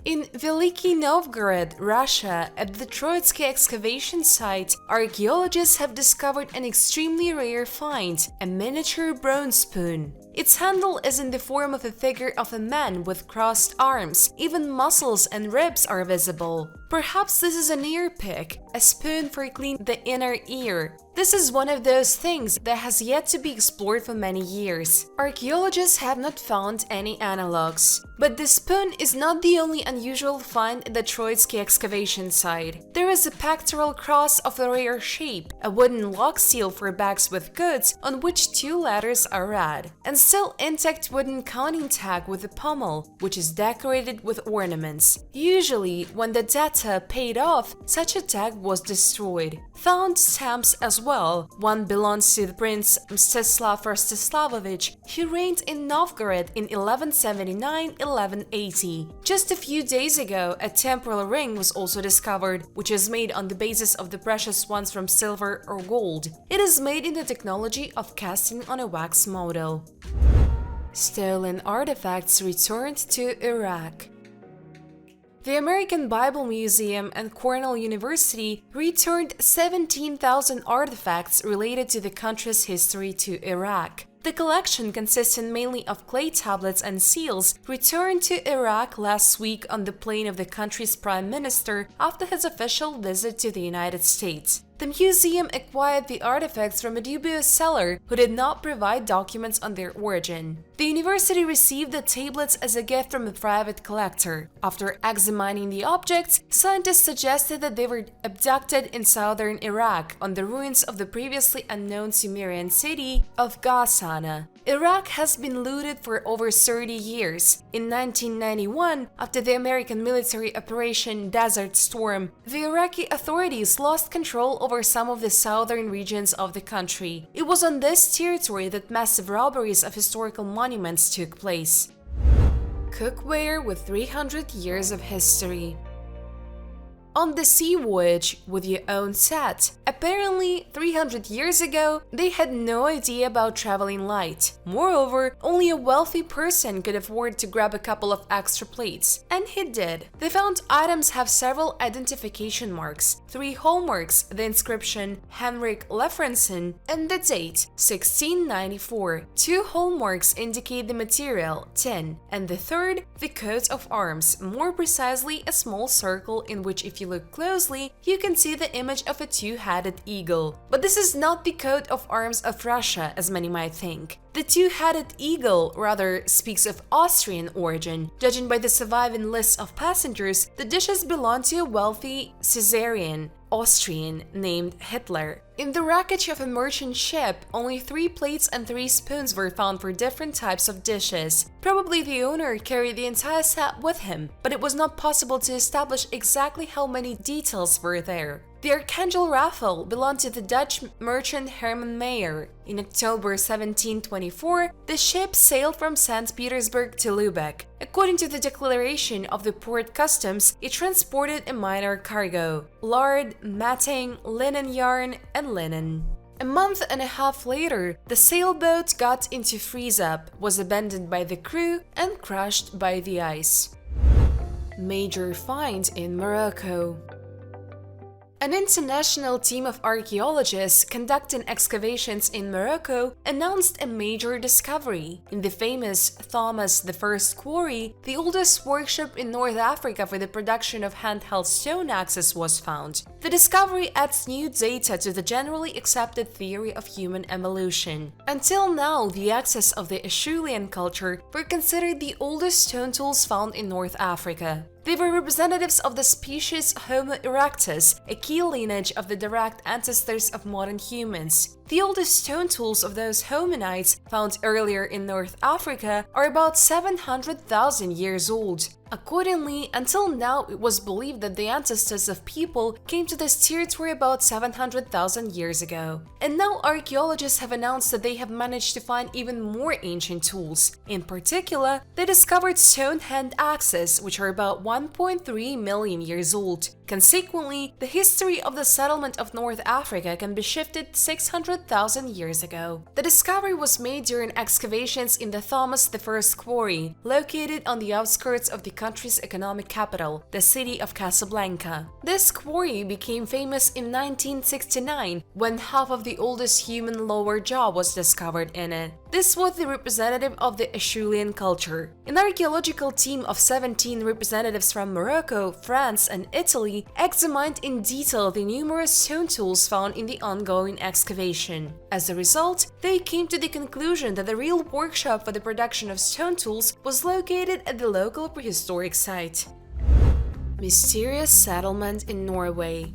In Veliki Novgorod, Russia, at the Troitsky excavation site, archaeologists have discovered an extremely rare find, a miniature bronze spoon. Its handle is in the form of a figure of a man with crossed arms, even muscles and ribs are visible. Perhaps this is an ear pick, a spoon for cleaning the inner ear. This is one of those things that has yet to be explored for many years. Archaeologists have not found any analogues. But the spoon is not the only unusual find at the Troitsky excavation site. There is a pectoral cross of a rare shape, a wooden lock seal for bags with goods on which 2 letters are read, and still intact wooden counting tag with a pommel, which is decorated with ornaments. Usually, when the data paid off, such a tag was destroyed. Found stamps as well. One belongs to the Prince Mstislav Rostislavovich, who reigned in Novgorod in 1179-1180. Just a few days ago, a temporal ring was also discovered, which is made on the basis of the precious ones from silver or gold. It is made in the technology of casting on a wax model. Stolen artifacts returned to Iraq. The American Bible Museum and Cornell University returned 17,000 artifacts related to the country's history to Iraq. The collection, consisting mainly of clay tablets and seals, returned to Iraq last week on the plane of the country's prime minister after his official visit to the United States. The museum acquired the artifacts from a dubious seller who did not provide documents on their origin. The university received the tablets as a gift from a private collector. After examining the objects, scientists suggested that they were abducted in southern Iraq on the ruins of the previously unknown Sumerian city of Ghassana. Iraq has been looted for over 30 years. In 1991, after the American military Operation Desert Storm, the Iraqi authorities lost control over some of the southern regions of the country. It was on this territory that massive robberies of historical monuments took place. Cookware with 300 years of history. On the sea voyage with your own set. Apparently, 300 years ago, they had no idea about traveling light. Moreover, only a wealthy person could afford to grab a couple of extra plates, and he did. The found items have several identification marks, 3 hallmarks, the inscription Henrik Lefrensen, and the date 1694. 2 hallmarks indicate the material, tin, and the third, the coat of arms, more precisely a small circle in which, if you look closely, you can see the image of a 2-headed eagle. But this is not the coat of arms of Russia, as many might think. The 2-headed eagle rather speaks of Austrian origin. Judging by the surviving list of passengers, the dishes belong to a wealthy Caesarian Austrian named Hitler. In the wreckage of a merchant ship, only 3 plates and 3 spoons were found for different types of dishes. Probably the owner carried the entire set with him, but it was not possible to establish exactly how many details were there. The Archangel Raphael belonged to the Dutch merchant Herman Meyer. In October 1724, the ship sailed from St. Petersburg to Lubeck. According to the declaration of the port customs, it transported a minor cargo: lard, matting, linen yarn, and linen. A month and a half later, the sailboat got into freeze-up, was abandoned by the crew, and crushed by the ice. Major find in Morocco. An international team of archaeologists conducting excavations in Morocco announced a major discovery. In the famous Thomas I quarry, the oldest workshop in North Africa for the production of handheld stone axes was found. The discovery adds new data to the generally accepted theory of human evolution. Until now, the axes of the Acheulean culture were considered the oldest stone tools found in North Africa. They were representatives of the species Homo erectus, a key lineage of the direct ancestors of modern humans. The oldest stone tools of those hominids found earlier in North Africa are about 700,000 years old. Accordingly, until now it was believed that the ancestors of people came to this territory about 700,000 years ago. And now archaeologists have announced that they have managed to find even more ancient tools. In particular, they discovered stone hand axes, which are about 1.3 million years old. Consequently, the history of the settlement of North Africa can be shifted 600,000 200,000 years ago. The discovery was made during excavations in the Thomas I Quarry, located on the outskirts of the country's economic capital, the city of Casablanca. This quarry became famous in 1969 when half of the oldest human lower jaw was discovered in it. This was the representative of the Acheulean culture. An archaeological team of 17 representatives from Morocco, France, and Italy examined in detail the numerous stone tools found in the ongoing excavation. As a result, they came to the conclusion that the real workshop for the production of stone tools was located at the local prehistoric site. Mysterious settlement in Norway.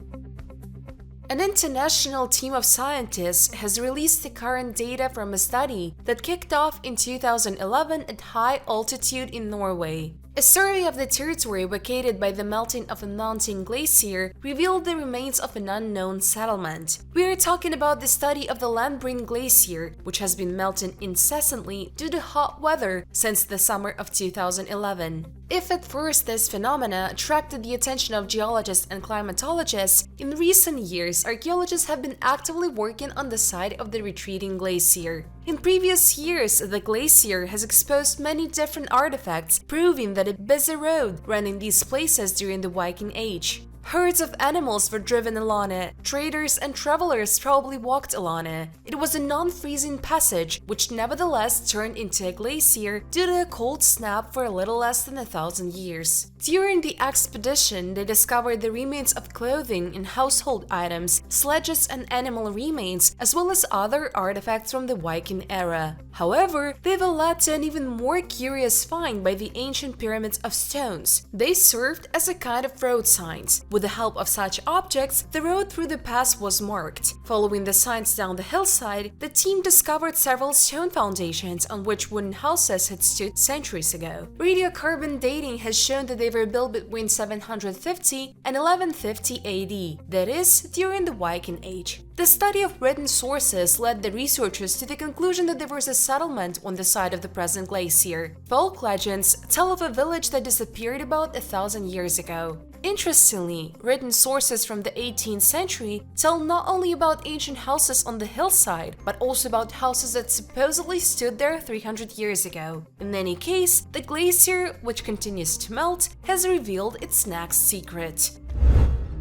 An international team of scientists has released the current data from a study that kicked off in 2011 at high altitude in Norway. A survey of the territory vacated by the melting of a mountain glacier revealed the remains of an unknown settlement. We are talking about the study of the Landbreen Glacier, which has been melting incessantly due to hot weather since the summer of 2011. If at first this phenomena attracted the attention of geologists and climatologists, in recent years archaeologists have been actively working on the site of the retreating glacier. In previous years, the glacier has exposed many different artifacts, proving that a busy road ran in these places during the Viking Age. Herds of animals were driven along it. Traders and travelers probably walked along it. It was a non-freezing passage, which nevertheless turned into a glacier due to a cold snap for a little less than 1,000 years. During the expedition, they discovered the remains of clothing and household items, sledges and animal remains, as well as other artifacts from the Viking era. However, they were led to an even more curious find by the ancient pyramids of stones. They served as a kind of road signs. With the help of such objects, the road through the pass was marked. Following the signs down the hillside, the team discovered several stone foundations on which wooden houses had stood centuries ago. Radiocarbon dating has shown that they were built between 750 and 1150 AD, that is, during the Viking Age. The study of written sources led the researchers to the conclusion that there was a settlement on the site of the present glacier. Folk legends tell of a village that disappeared about 1,000 years ago. Interestingly, written sources from the 18th century tell not only about ancient houses on the hillside, but also about houses that supposedly stood there 300 years ago. In any case, the glacier, which continues to melt, has revealed its next secret.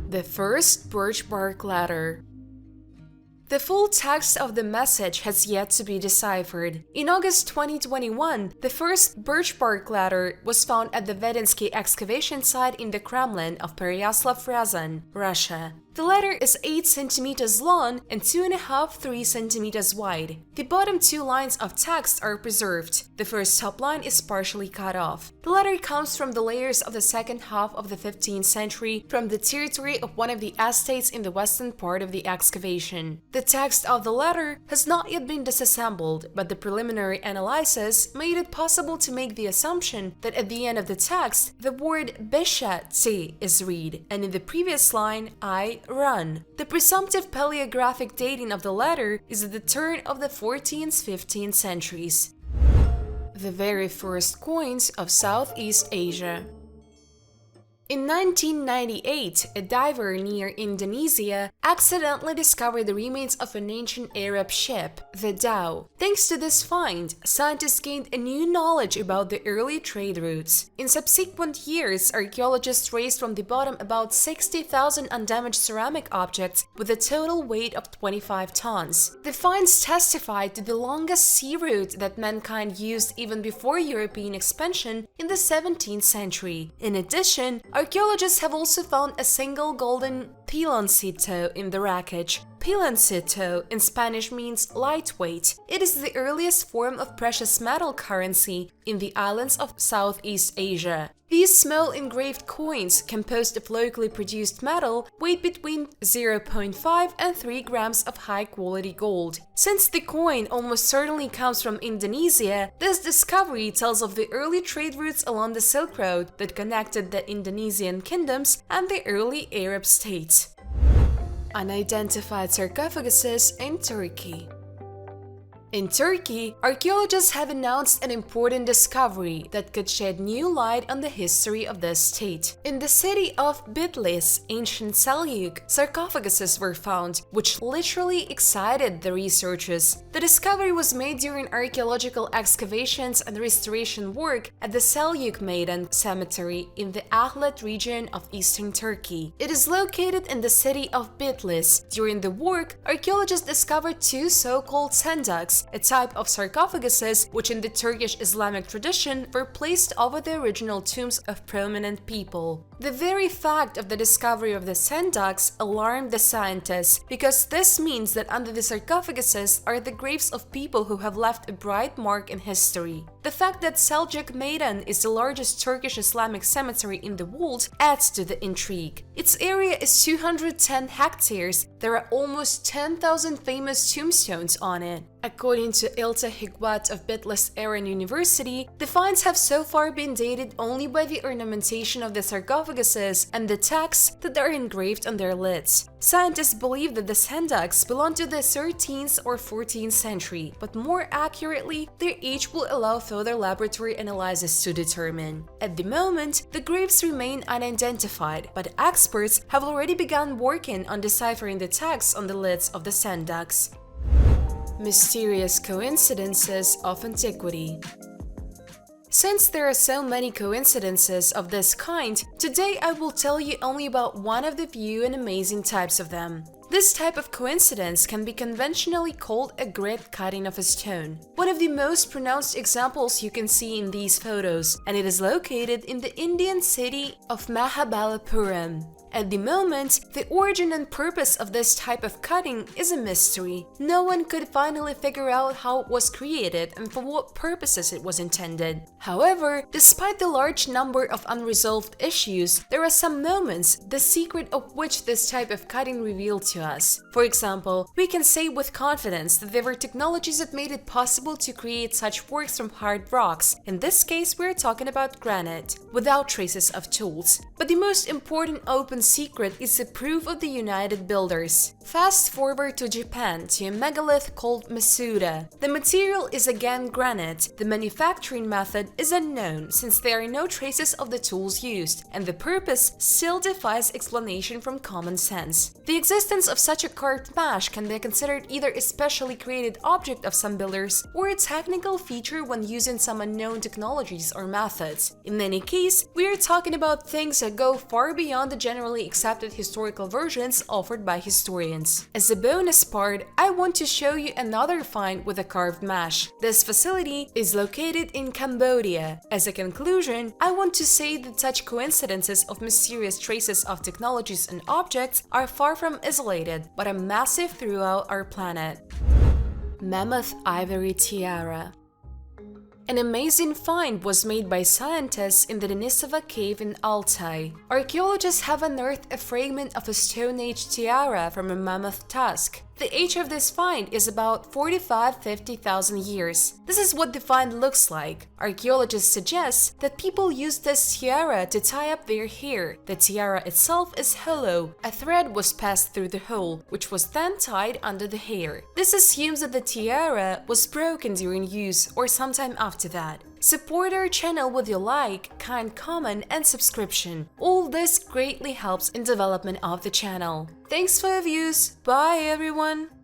The first birch bark ladder. The full text of the message has yet to be deciphered. In August 2021, the first birch bark ladder was found at the Vedinsky excavation site in the Kremlin of Pereyaslav-Ryazan, Russia. The ladder is 8 cm long and 2.5–3 cm wide. The bottom two lines of text are preserved. The first top line is partially cut off. The ladder comes from the layers of the second half of the 15th century from the territory of one of the estates in the western part of the excavation. The text of the ladder has not yet been disassembled, but the preliminary analysis made it possible to make the assumption that at the end of the text, the word Besha-Tse is read, and in the previous line, I run. The presumptive paleographic dating of the ladder is at the turn of the 14th–15th centuries. The very first coins of Southeast Asia. In 1998, a diver near Indonesia accidentally discovered the remains of an ancient Arab ship, the Dhow. Thanks to this find, scientists gained a new knowledge about the early trade routes. In subsequent years, archaeologists traced from the bottom about 60,000 undamaged ceramic objects with a total weight of 25 tons. The finds testified to the longest sea route that mankind used even before European expansion in the 17th century. In addition, archaeologists have also found a single golden piloncito in the wreckage. Piloncito in Spanish means lightweight. It is the earliest form of precious metal currency in the islands of Southeast Asia. These small engraved coins, composed of locally produced metal, weighed between 0.5 and 3 grams of high-quality gold. Since the coin almost certainly comes from Indonesia, this discovery tells of the early trade routes along the Silk Road that connected the Indonesian kingdoms and the early Arab states. Unidentified sarcophaguses in Turkey. In Turkey, archaeologists have announced an important discovery that could shed new light on the history of this state. In the city of Bitlis, ancient Seljuk, sarcophaguses were found, which literally excited the researchers. The discovery was made during archaeological excavations and restoration work at the Seljuk Meydan cemetery in the Ahlat region of eastern Turkey. It is located in the city of Bitlis. During the work, archaeologists discovered two so-called sanduks, a type of sarcophaguses which in the Turkish Islamic tradition were placed over the original tombs of prominent people. The very fact of the discovery of the sanduks alarmed the scientists because this means that under the sarcophaguses are the graves of people who have left a bright mark in history. The fact that Seljuk Meydan is the largest Turkish Islamic cemetery in the world adds to the intrigue. Its area is 210 hectares. There are almost 10,000 famous tombstones on it. According to Ilta Hikbat of Bitlis Eren University, the finds have so far been dated only by the ornamentation of the sarcophaguses and the texts that are engraved on their lids. Scientists believe that the sanduks belong to the 13th or 14th century, but more accurately, their age will allow further laboratory analysis to determine. At the moment, the graves remain unidentified, but experts have already begun working on deciphering the texts on the lids of the sanduks. Mysterious coincidences of antiquity. Since there are so many coincidences of this kind, today I will tell you only about one of the few and amazing types of them. This type of coincidence can be conventionally called a grid cutting of a stone, one of the most pronounced examples you can see in these photos, and it is located in the Indian city of Mahabalipuram. At the moment, the origin and purpose of this type of cutting is a mystery. No one could finally figure out how it was created and for what purposes it was intended. However, despite the large number of unresolved issues, there are some moments, the secret of which this type of cutting revealed to us. For example, we can say with confidence that there were technologies that made it possible to create such works from hard rocks. In this case, we're talking about granite, without traces of tools. But the most important open secret is the proof of the United Builders. Fast forward to Japan to a megalith called Masuda. The material is again granite. The manufacturing method is unknown since there are no traces of the tools used, and the purpose still defies explanation from common sense. The existence of such a carved mash can be considered either a specially created object of some builders or a technical feature when using some unknown technologies or methods. In any case, we are talking about things that go far beyond the generally accepted historical versions offered by historians. As a bonus part, I want to show you another find with a carved mash. This facility is located in Cambodia. As a conclusion, I want to say that such coincidences of mysterious traces of technologies and objects are far from isolated, but are massive throughout our planet. Mammoth ivory tiara. An amazing find was made by scientists in the Denisova cave in Altai. Archaeologists have unearthed a fragment of a Stone Age tiara from a mammoth tusk. The age of this find is about 45–50,000 years. This is what the find looks like. Archaeologists suggest that people used this tiara to tie up their hair. The tiara itself is hollow. A thread was passed through the hole, which was then tied under the hair. This assumes that the tiara was broken during use or sometime after that. Support our channel with your like, kind comment and subscription. All this greatly helps in development of the channel. Thanks for your views. Bye everyone!